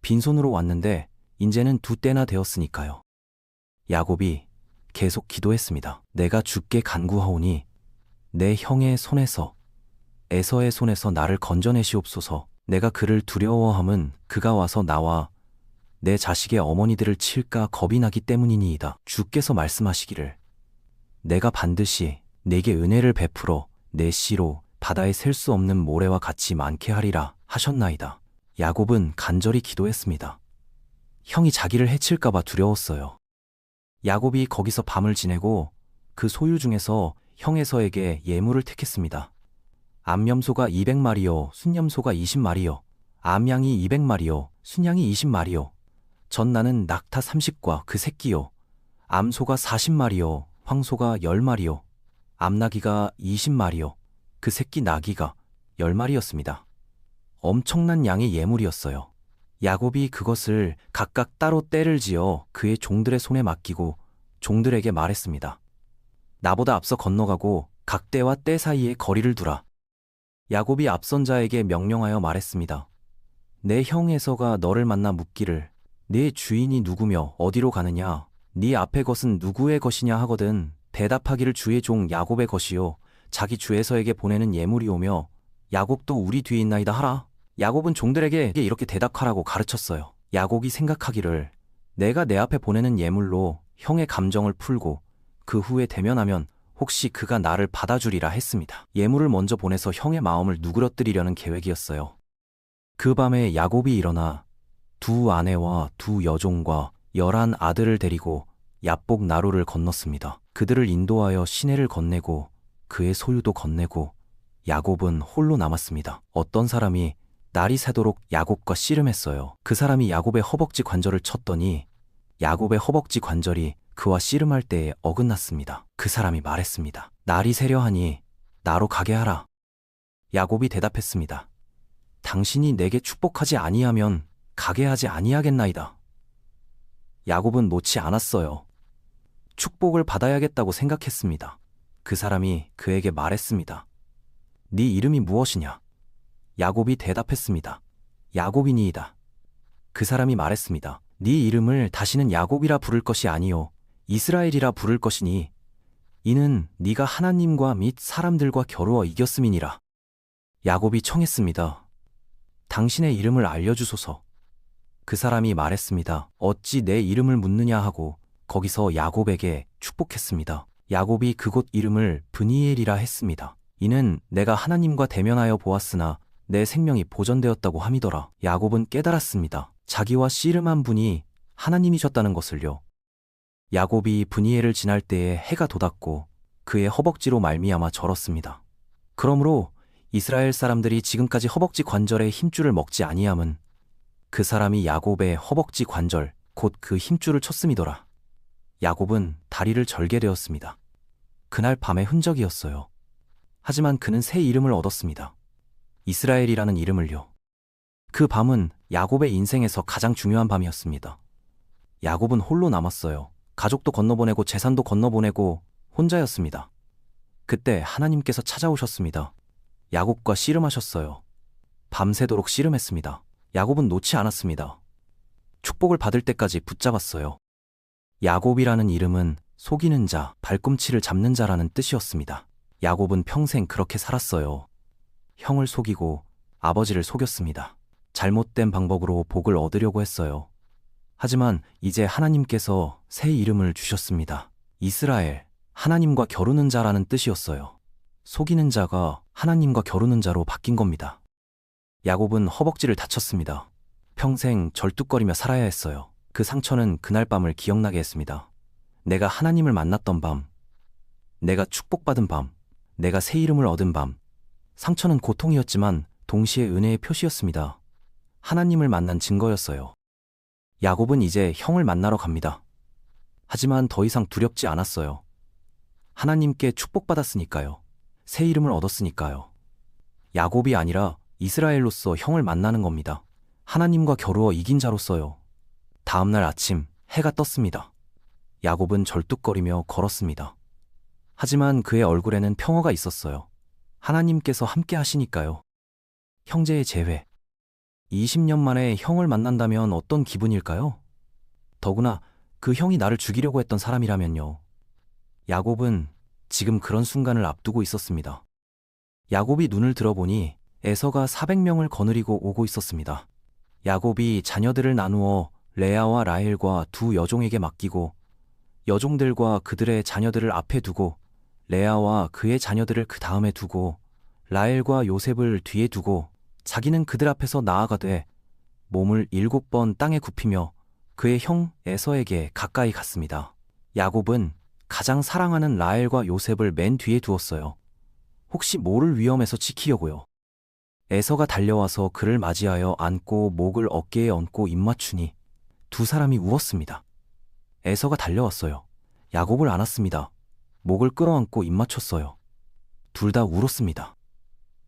빈손으로 왔는데 이제는 두 떼나 되었으니까요. 야곱이 계속 기도했습니다. 내가 주께 간구하오니 내 형의 손에서 에서의 손에서 나를 건져내시옵소서. 내가 그를 두려워함은 그가 와서 나와 내 자식의 어머니들을 칠까 겁이 나기 때문이니이다. 주께서 말씀하시기를 내가 반드시 내게 은혜를 베풀어 내 씨로 바다에 셀 수 없는 모래와 같이 많게 하리라 하셨나이다. 야곱은 간절히 기도했습니다. 형이 자기를 해칠까 봐 두려웠어요. 야곱이 거기서 밤을 지내고 그 소유 중에서 형 에서에게 예물을 택했습니다. 암염소가 200마리요, 순염소가 20마리요, 암양이 200마리요, 순양이 20마리요, 전나는 낙타 30과 그 새끼요, 암소가 40마리요, 황소가 10마리요, 암나귀가 20마리요, 그 새끼 나귀가 10마리였습니다. 엄청난 양의 예물이었어요. 야곱이 그것을 각각 따로 떼를 지어 그의 종들의 손에 맡기고 종들에게 말했습니다. 나보다 앞서 건너가고 각 떼와 떼 사이에 거리를 두라. 야곱이 앞선 자에게 명령하여 말했습니다. 내 형 에서가 너를 만나 묻기를 네 주인이 누구며 어디로 가느냐? 네 앞의 것은 누구의 것이냐 하거든 대답하기를 주의 종 야곱의 것이요 자기 주 에서에게 보내는 예물이오며 야곱도 우리 뒤에 있나이다 하라. 야곱은 종들에게 이렇게 대답하라고 가르쳤어요. 야곱이 생각하기를 내가 내 앞에 보내는 예물로 형의 감정을 풀고 그 후에 대면하면 혹시 그가 나를 받아주리라 했습니다. 예물을 먼저 보내서 형의 마음을 누그러뜨리려는 계획이었어요. 그 밤에 야곱이 일어나 두 아내와 두 여종과 11 아들을 데리고 야복 나루를 건넜습니다. 그들을 인도하여 시내를 건네고 그의 소유도 건네고 야곱은 홀로 남았습니다. 어떤 사람이 날이 새도록 야곱과 씨름했어요. 그 사람이 야곱의 허벅지 관절을 쳤더니 야곱의 허벅지 관절이 그와 씨름할 때에 어긋났습니다. 그 사람이 말했습니다. 날이 새려 하니 나로 가게 하라. 야곱이 대답했습니다. 당신이 내게 축복하지 아니하면 가게 하지 아니하겠나이다. 야곱은 놓지 않았어요. 축복을 받아야겠다고 생각했습니다. 그 사람이 그에게 말했습니다. 네 이름이 무엇이냐? 야곱이 대답했습니다. 야곱이니이다. 그 사람이 말했습니다. 네 이름을 다시는 야곱이라 부를 것이 아니요 이스라엘이라 부를 것이니 이는 네가 하나님과 및 사람들과 겨루어 이겼음이니라. 야곱이 청했습니다. 당신의 이름을 알려주소서. 그 사람이 말했습니다. 어찌 내 이름을 묻느냐 하고 거기서 야곱에게 축복했습니다. 야곱이 그곳 이름을 브니엘이라 했습니다. 이는 내가 하나님과 대면하여 보았으나 내 생명이 보전되었다고 함이더라. 야곱은 깨달았습니다. 자기와 씨름한 분이 하나님이셨다는 것을요. 야곱이 브니엘을 지날 때에 해가 돋았고 그의 허벅지로 말미암아 절었습니다. 그러므로 이스라엘 사람들이 지금까지 허벅지 관절의 힘줄을 먹지 아니함은 그 사람이 야곱의 허벅지 관절 곧 그 힘줄을 쳤음이더라. 야곱은 다리를 절게 되었습니다. 그날 밤의 흔적이었어요. 하지만 그는 새 이름을 얻었습니다. 이스라엘이라는 이름을요. 그 밤은 야곱의 인생에서 가장 중요한 밤이었습니다. 야곱은 홀로 남았어요. 가족도 건너보내고 재산도 건너보내고 혼자였습니다. 그때 하나님께서 찾아오셨습니다. 야곱과 씨름하셨어요. 밤새도록 씨름했습니다. 야곱은 놓지 않았습니다. 축복을 받을 때까지 붙잡았어요. 야곱이라는 이름은 속이는 자, 발꿈치를 잡는 자라는 뜻이었습니다. 야곱은 평생 그렇게 살았어요. 형을 속이고 아버지를 속였습니다. 잘못된 방법으로 복을 얻으려고 했어요. 하지만 이제 하나님께서 새 이름을 주셨습니다. 이스라엘, 하나님과 겨루는 자라는 뜻이었어요. 속이는 자가 하나님과 겨루는 자로 바뀐 겁니다. 야곱은 허벅지를 다쳤습니다. 평생 절뚝거리며 살아야 했어요. 그 상처는 그날 밤을 기억나게 했습니다. 내가 하나님을 만났던 밤, 내가 축복받은 밤, 내가 새 이름을 얻은 밤. 상처는 고통이었지만 동시에 은혜의 표시였습니다. 하나님을 만난 증거였어요. 야곱은 이제 형을 만나러 갑니다. 하지만 더 이상 두렵지 않았어요. 하나님께 축복받았으니까요. 새 이름을 얻었으니까요. 야곱이 아니라 이스라엘로서 형을 만나는 겁니다. 하나님과 겨루어 이긴 자로서요. 다음날 아침 해가 떴습니다. 야곱은 절뚝거리며 걸었습니다. 하지만 그의 얼굴에는 평화가 있었어요. 하나님께서 함께 하시니까요. 형제의 재회. 20년 만에 형을 만난다면 어떤 기분일까요? 더구나 그 형이 나를 죽이려고 했던 사람이라면요. 야곱은 지금 그런 순간을 앞두고 있었습니다. 야곱이 눈을 들어보니 에서가 400명을 거느리고 오고 있었습니다. 야곱이 자녀들을 나누어 레아와 라헬과 두 여종에게 맡기고 여종들과 그들의 자녀들을 앞에 두고 레아와 그의 자녀들을 그 다음에 두고 라헬과 요셉을 뒤에 두고 자기는 그들 앞에서 나아가되 몸을 7번 땅에 굽히며 그의 형 에서에게 가까이 갔습니다. 야곱은 가장 사랑하는 라헬과 요셉을 맨 뒤에 두었어요. 혹시 모를 위험에서 지키려고요. 에서가 달려와서 그를 맞이하여 안고 목을 어깨에 얹고 입맞추니 두 사람이 울었습니다. 에서가 달려왔어요. 야곱을 안았습니다. 목을 끌어안고 입맞췄어요. 둘 다 울었습니다.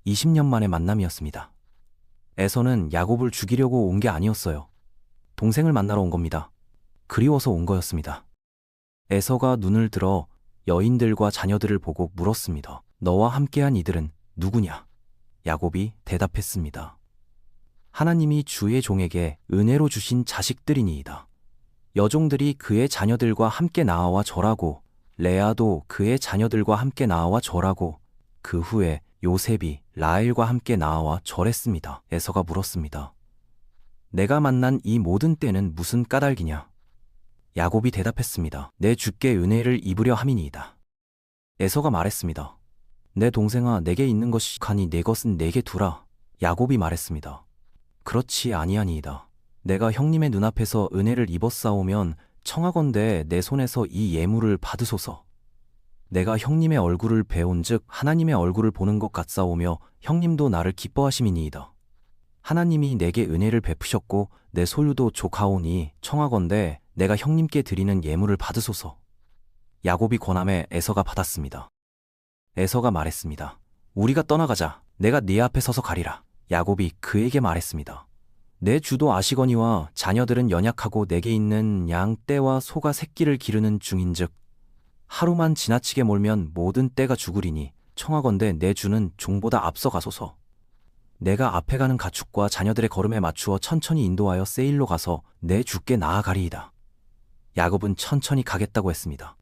20년 만의 만남이었습니다. 에서는 야곱을 죽이려고 온 게 아니었어요. 동생을 만나러 온 겁니다. 그리워서 온 거였습니다. 에서가 눈을 들어 여인들과 자녀들을 보고 물었습니다. 너와 함께한 이들은 누구냐? 야곱이 대답했습니다. 하나님이 주의 종에게 은혜로 주신 자식들이니이다. 여종들이 그의 자녀들과 함께 나와 절하고 레아도 그의 자녀들과 함께 나와 절하고 그 후에 요셉이 라헬과 함께 나와 절했습니다. 에서가 물었습니다. 내가 만난 이 모든 때는 무슨 까닭이냐? 야곱이 대답했습니다. 내 주께 은혜를 입으려 함이니이다. 에서가 말했습니다. 내 동생아, 내게 있는 것이 가니 내 것은 내게 두라. 야곱이 말했습니다. 그렇지 아니하니이다. 내가 형님의 눈앞에서 은혜를 입었사오면 청하건대 내 손에서 이 예물을 받으소서. 내가 형님의 얼굴을 배운즉 하나님의 얼굴을 보는 것 같사오며 형님도 나를 기뻐하심이니이다. 하나님이 내게 은혜를 베푸셨고 내 소유도 족하오니 청하건대 내가 형님께 드리는 예물을 받으소서. 야곱이 권함에 에서가 받았습니다. 에서가 말했습니다. 우리가 떠나가자. 내가 네 앞에 서서 가리라. 야곱이 그에게 말했습니다. 내 주도 아시거니와 자녀들은 연약하고 내게 있는 양 떼와 소가 새끼를 기르는 중인즉 하루만 지나치게 몰면 모든 떼가 죽으리니 청하건대 내 주는 종보다 앞서 가소서. 내가 앞에 가는 가축과 자녀들의 걸음에 맞추어 천천히 인도하여 세일로 가서 내 주께 나아가리이다. 야곱은 천천히 가겠다고 했습니다.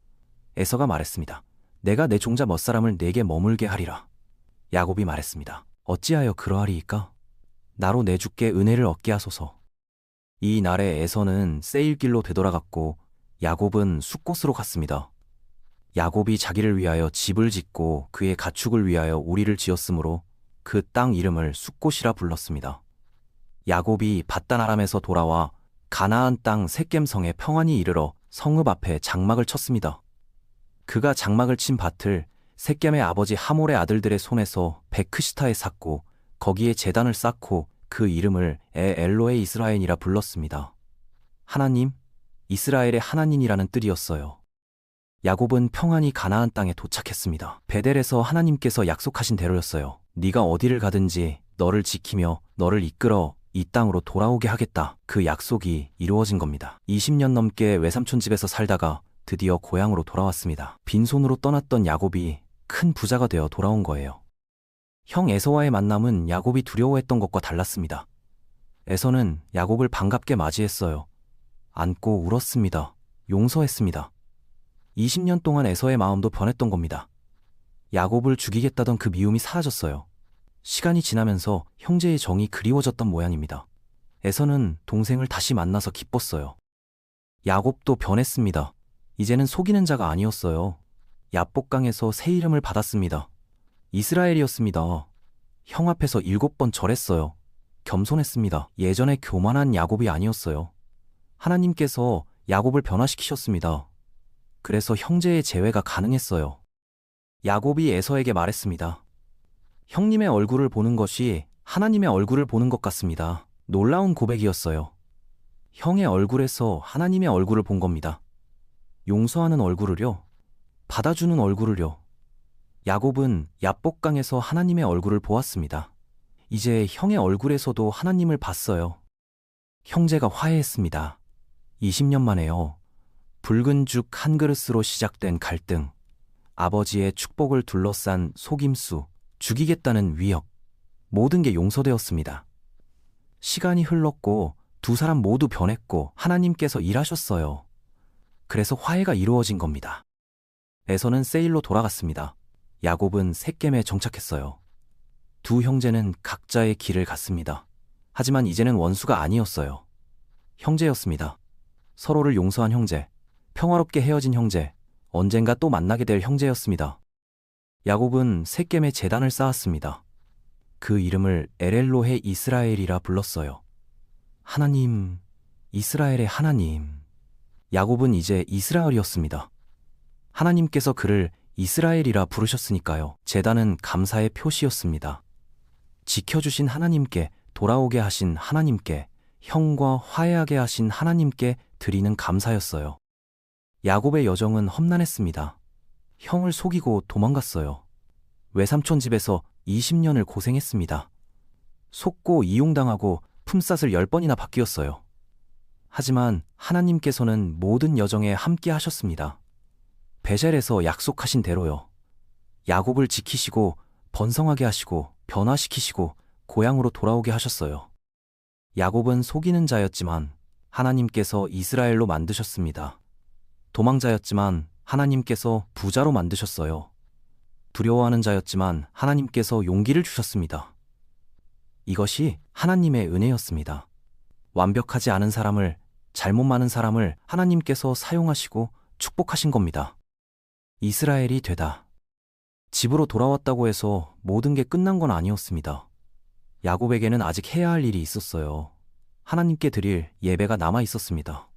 에서가 말했습니다. 내가 내 종자 멋사람을 내게 머물게 하리라. 야곱이 말했습니다. 어찌하여 그러하리이까? 나로 내 주께 은혜를 얻게 하소서. 이 날에 에서는 세일길로 되돌아갔고 야곱은 숫곳으로 갔습니다. 야곱이 자기를 위하여 집을 짓고 그의 가축을 위하여 우리를 지었으므로 그 땅 이름을 숫곳이라 불렀습니다. 야곱이 밧단 아람에서 돌아와 가나안 땅 셈겜성에 평안히 이르러 성읍 앞에 장막을 쳤습니다. 그가 장막을 친 밭을 셈겜의 아버지 하몰의 아들들의 손에서 베크시타에 샀고 거기에 제단을 쌓고 그 이름을 엘로헤 이스라엘이라 불렀습니다. 하나님, 이스라엘의 하나님이라는 뜻이었어요. 야곱은 평안히 가나안 땅에 도착했습니다. 베델에서 하나님께서 약속하신 대로였어요. 네가 어디를 가든지 너를 지키며 너를 이끌어 이 땅으로 돌아오게 하겠다. 그 약속이 이루어진 겁니다. 20년 넘게 외삼촌 집에서 살다가 드디어 고향으로 돌아왔습니다. 빈손으로 떠났던 야곱이 큰 부자가 되어 돌아온 거예요. 형 에서와의 만남은 야곱이 두려워했던 것과 달랐습니다. 에서는 야곱을 반갑게 맞이했어요. 안고 울었습니다. 용서했습니다. 20년 동안 에서의 마음도 변했던 겁니다. 야곱을 죽이겠다던 그 미움이 사라졌어요. 시간이 지나면서 형제의 정이 그리워졌던 모양입니다. 에서는 동생을 다시 만나서 기뻤어요. 야곱도 변했습니다. 이제는 속이는 자가 아니었어요. 야복강에서 새 이름을 받았습니다. 이스라엘이었습니다. 형 앞에서 7번 절했어요. 겸손했습니다. 예전에 교만한 야곱이 아니었어요. 하나님께서 야곱을 변화시키셨습니다. 그래서 형제의 재회가 가능했어요. 야곱이 에서에게 말했습니다. 형님의 얼굴을 보는 것이 하나님의 얼굴을 보는 것 같습니다. 놀라운 고백이었어요. 형의 얼굴에서 하나님의 얼굴을 본 겁니다. 용서하는 얼굴을요. 받아주는 얼굴을요. 야곱은 야복강에서 하나님의 얼굴을 보았습니다. 이제 형의 얼굴에서도 하나님을 봤어요. 형제가 화해했습니다. 20년 만에요. 붉은 죽 한 그릇으로 시작된 갈등, 아버지의 축복을 둘러싼 속임수, 죽이겠다는 위협, 모든 게 용서되었습니다. 시간이 흘렀고 두 사람 모두 변했고 하나님께서 일하셨어요. 그래서 화해가 이루어진 겁니다. 에서는 세일로 돌아갔습니다. 야곱은 셈겜에 정착했어요. 두 형제는 각자의 길을 갔습니다. 하지만 이제는 원수가 아니었어요. 형제였습니다. 서로를 용서한 형제, 평화롭게 헤어진 형제, 언젠가 또 만나게 될 형제였습니다. 야곱은 셈겜에 제단을 쌓았습니다. 그 이름을 엘로헤 이스라엘이라 불렀어요. 하나님, 이스라엘의 하나님. 야곱은 이제 이스라엘이었습니다. 하나님께서 그를 이스라엘이라 부르셨으니까요. 제단은 감사의 표시였습니다. 지켜주신 하나님께, 돌아오게 하신 하나님께, 형과 화해하게 하신 하나님께 드리는 감사였어요. 야곱의 여정은 험난했습니다. 형을 속이고 도망갔어요. 외삼촌 집에서 20년을 고생했습니다. 속고 이용당하고 품삯을 10번이나 바뀌었어요. 하지만 하나님께서는 모든 여정에 함께 하셨습니다. 베젤에서 약속하신 대로요. 야곱을 지키시고 번성하게 하시고 변화시키시고 고향으로 돌아오게 하셨어요. 야곱은 속이는 자였지만 하나님께서 이스라엘로 만드셨습니다. 도망자였지만 하나님께서 부자로 만드셨어요. 두려워하는 자였지만 하나님께서 용기를 주셨습니다. 이것이 하나님의 은혜였습니다. 완벽하지 않은 사람을, 잘못 많은 사람을 하나님께서 사용하시고 축복하신 겁니다. 이스라엘이 되다. 집으로 돌아왔다고 해서 모든 게 끝난 건 아니었습니다. 야곱에게는 아직 해야 할 일이 있었어요. 하나님께 드릴 예배가 남아 있었습니다.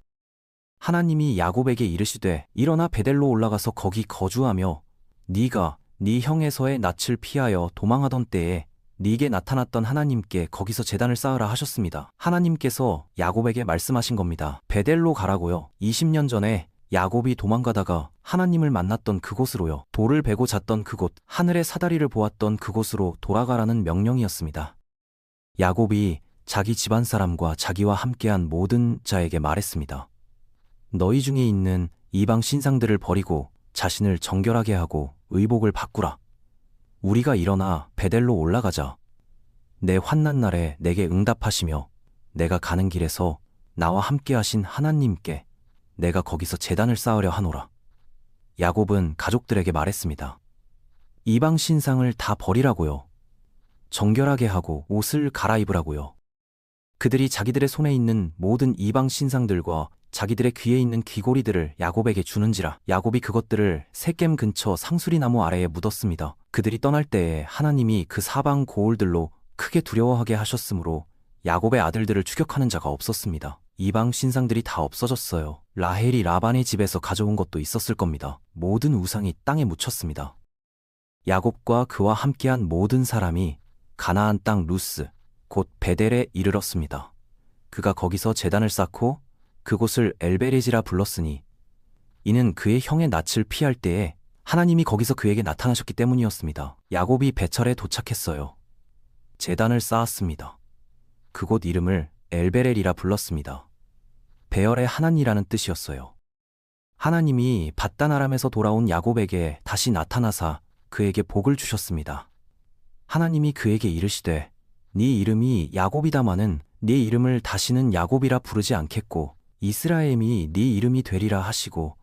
하나님이 야곱에게 이르시되 일어나 베델로 올라가서 거기 거주하며 네가 네 형 에서의 낯을 피하여 도망하던 때에 네게 나타났던 하나님께 거기서 제단을 쌓으라 하셨습니다. 하나님께서 야곱에게 말씀하신 겁니다. 베델로 가라고요. 20년 전에 야곱이 도망가다가 하나님을 만났던 그곳으로요. 돌을 베고 잤던 그곳, 하늘의 사다리를 보았던 그곳으로 돌아가라는 명령이었습니다. 야곱이 자기 집안 사람과 자기와 함께한 모든 자에게 말했습니다. 너희 중에 있는 이방 신상들을 버리고 자신을 정결하게 하고 의복을 바꾸라. 우리가 일어나 베델로 올라가자. 내 환난 날에 내게 응답하시며 내가 가는 길에서 나와 함께 하신 하나님께 내가 거기서 제단을 쌓으려 하노라. 야곱은 가족들에게 말했습니다. 이방 신상을 다 버리라고요. 정결하게 하고 옷을 갈아입으라고요. 그들이 자기들의 손에 있는 모든 이방 신상들과 자기들의 귀에 있는 귀고리들을 야곱에게 주는지라. 야곱이 그것들을 셈겜 근처 상수리 나무 아래에 묻었습니다. 그들이 떠날 때에 하나님이 그 사방 고을들로 크게 두려워하게 하셨으므로 야곱의 아들들을 추격하는 자가 없었습니다. 이방 신상들이 다 없어졌어요. 라헬이 라반의 집에서 가져온 것도 있었을 겁니다. 모든 우상이 땅에 묻혔습니다. 야곱과 그와 함께한 모든 사람이 가나안 땅 루스, 곧 베델에 이르렀습니다. 그가 거기서 제단을 쌓고 그곳을 엘베레지라 불렀으니 이는 그의 형의 낯을 피할 때에 하나님이 거기서 그에게 나타나셨기 때문이었습니다. 야곱이 베철에 도착했어요. 제단을 쌓았습니다. 그곳 이름을 엘베렐이라 불렀습니다. 베열의 하나님이라는 뜻이었어요. 하나님이 밧단 아람에서 돌아온 야곱에게 다시 나타나사 그에게 복을 주셨습니다. 하나님이 그에게 이르시되 네 이름이 야곱이다마는 네 이름을 다시는 야곱이라 부르지 않겠고 이스라엘이 네 이름이 되리라 하시고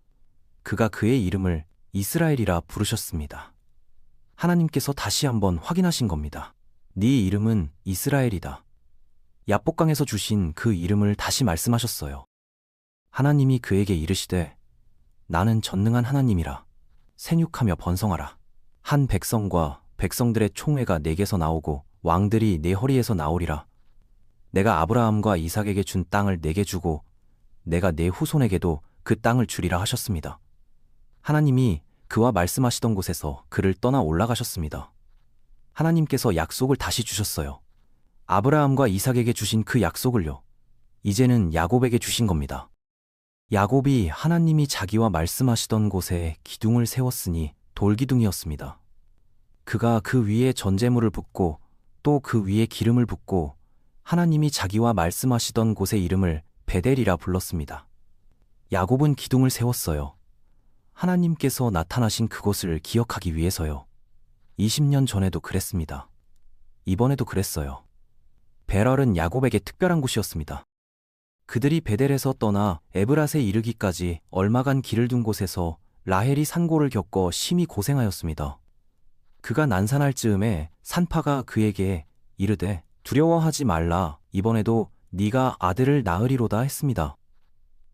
그가 그의 이름을 이스라엘이라 부르셨습니다. 하나님께서 다시 한번 확인하신 겁니다. 네 이름은 이스라엘이다. 야복강에서 주신 그 이름을 다시 말씀하셨어요. 하나님이 그에게 이르시되 나는 전능한 하나님이라 생육하며 번성하라. 한 백성과 백성들의 총회가 내게서 나오고 왕들이 내 허리에서 나오리라. 내가 아브라함과 이삭에게 준 땅을 내게 주고 내가 내 후손에게도 그 땅을 주리라 하셨습니다. 하나님이 그와 말씀하시던 곳에서 그를 떠나 올라가셨습니다. 하나님께서 약속을 다시 주셨어요. 아브라함과 이삭에게 주신 그 약속을요. 이제는 야곱에게 주신 겁니다. 야곱이 하나님이 자기와 말씀하시던 곳에 기둥을 세웠으니 돌기둥이었습니다. 그가 그 위에 전제물을 붓고 또 그 위에 기름을 붓고 하나님이 자기와 말씀하시던 곳의 이름을 베델이라 불렀습니다. 야곱은 기둥을 세웠어요. 하나님께서 나타나신 그곳을 기억하기 위해서요. 20년 전에도 그랬습니다. 이번에도 그랬어요. 베랄은 야곱에게 특별한 곳이었습니다. 그들이 베델에서 떠나 에브랏에 이르기까지 얼마간 길을 둔 곳에서 라헬이 산고를 겪어 심히 고생하였습니다. 그가 난산할 즈음에 산파가 그에게 이르되 두려워하지 말라. 이번에도 네가 아들을 낳으리로다 했습니다.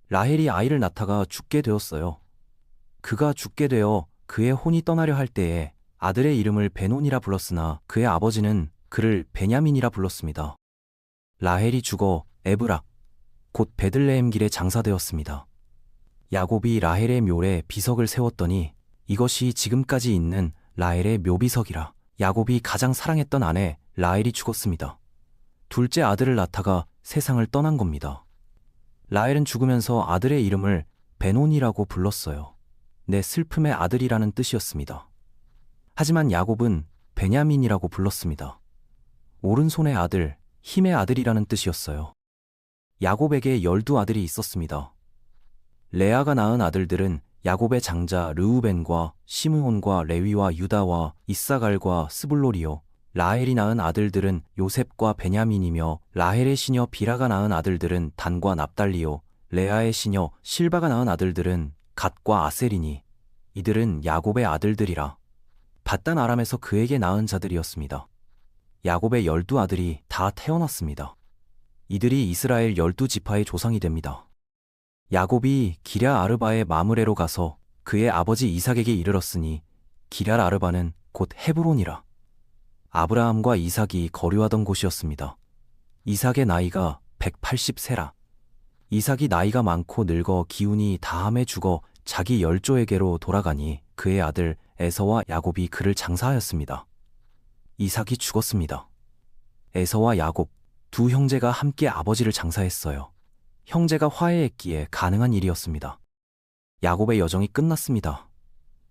라헬이 아이를 낳다가 죽게 되었어요. 그가 죽게 되어 그의 혼이 떠나려 할 때에 아들의 이름을 베논이라 불렀으나 그의 아버지는 그를 베냐민이라 불렀습니다. 라헬이 죽어 에브라 곧 베들레헴 길에 장사되었습니다. 야곱이 라헬의 묘에 비석을 세웠더니 이것이 지금까지 있는 라헬의 묘비석이라. 야곱이 가장 사랑했던 아내 라헬이 죽었습니다. 둘째 아들을 낳다가 세상을 떠난 겁니다. 라헬은 죽으면서 아들의 이름을 베논이라고 불렀어요. 내 슬픔의 아들이라는 뜻이었습니다. 하지만 야곱은 베냐민이라고 불렀습니다. 오른손의 아들, 힘의 아들이라는 뜻이었어요. 야곱에게 12아들이 있었습니다. 레아가 낳은 아들들은 야곱의 장자 르우벤과 시므온과 레위와 유다와 이사갈과 스불론이요. 라헬이 낳은 아들들은 요셉과 베냐민이며 라헬의 시녀 비라가 낳은 아들들은 단과 납달리요. 레아의 시녀 실바가 낳은 아들들은 갓과 아셀이니 이들은 야곱의 아들들이라. 밧단 아람에서 그에게 낳은 자들이었습니다. 야곱의 12아들이 다 태어났습니다. 이들이 이스라엘 12지파의 조상이 됩니다. 야곱이 기랴 아르바의 마므레로 가서 그의 아버지 이삭에게 이르렀으니 기랴 아르바는 곧 헤브론이라. 아브라함과 이삭이 거류하던 곳이었습니다. 이삭의 나이가 180세라. 이삭이 나이가 많고 늙어 기운이 다함에 죽어 자기 열조에게로 돌아가니 그의 아들 에서와 야곱이 그를 장사하였습니다. 이삭이 죽었습니다. 에서와 야곱 두 형제가 함께 아버지를 장사했어요. 형제가 화해했기에 가능한 일이었습니다. 야곱의 여정이 끝났습니다.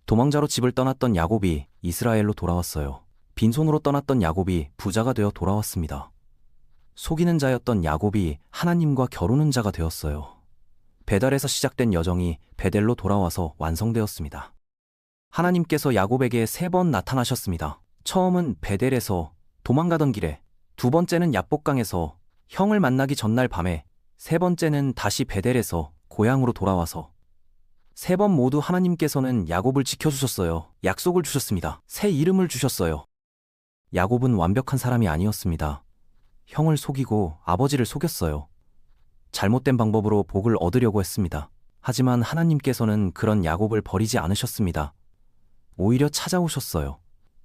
도망자로 집을 떠났던 야곱이 이스라엘로 돌아왔어요. 빈손으로 떠났던 야곱이 부자가 되어 돌아왔습니다. 속이는 자였던 야곱이 하나님과 겨루는 자가 되었어요. 베델에서 시작된 여정이 베델로 돌아와서 완성되었습니다. 하나님께서 야곱에게 3번 나타나셨습니다. 처음은 베델에서 도망가던 길에, 두 번째는 야복강에서 형을 만나기 전날 밤에, 세 번째는 다시 베델에서 고향으로 돌아와서 3번 모두 하나님께서는 야곱을 지켜주셨어요. 약속을 주셨습니다. 새 이름을 주셨어요. 야곱은 완벽한 사람이 아니었습니다. 형을 속이고 아버지를 속였어요. 잘못된 방법으로 복을 얻으려고 했습니다. 하지만 하나님께서는 그런 야곱을 버리지 않으셨습니다. 오히려 찾아오셨어요.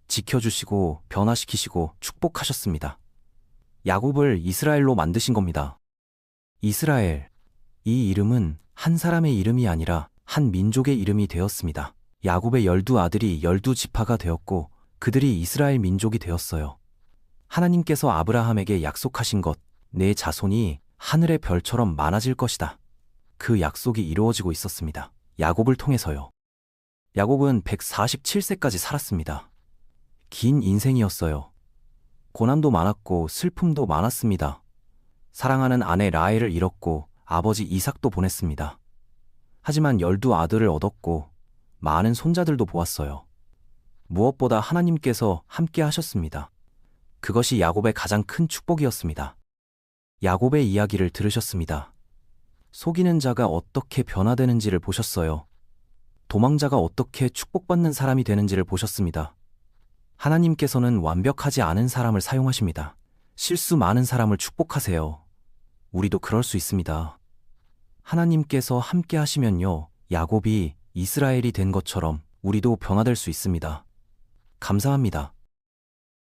지켜주시고 변화시키시고 축복하셨습니다. 야곱을 이스라엘로 만드신 겁니다. 이스라엘. 이 이름은 한 사람의 이름이 아니라 한 민족의 이름이 되었습니다. 야곱의 12아들이 12지파가 되었고 그들이 이스라엘 민족이 되었어요. 하나님께서 아브라함에게 약속하신 것, 내 자손이 하늘의 별처럼 많아질 것이다. 그 약속이 이루어지고 있었습니다. 야곱을 통해서요. 야곱은 147세까지 살았습니다. 긴 인생이었어요. 고난도 많았고 슬픔도 많았습니다. 사랑하는 아내 라헬을 잃었고 아버지 이삭도 보냈습니다. 하지만 12아들을 얻었고 많은 손자들도 보았어요. 무엇보다 하나님께서 함께 하셨습니다. 그것이 야곱의 가장 큰 축복이었습니다. 야곱의 이야기를 들으셨습니다. 속이는 자가 어떻게 변화되는지를 보셨어요. 도망자가 어떻게 축복받는 사람이 되는지를 보셨습니다. 하나님께서는 완벽하지 않은 사람을 사용하십니다. 실수 많은 사람을 축복하세요. 우리도 그럴 수 있습니다. 하나님께서 함께 하시면요, 야곱이 이스라엘이 된 것처럼 우리도 변화될 수 있습니다. 감사합니다.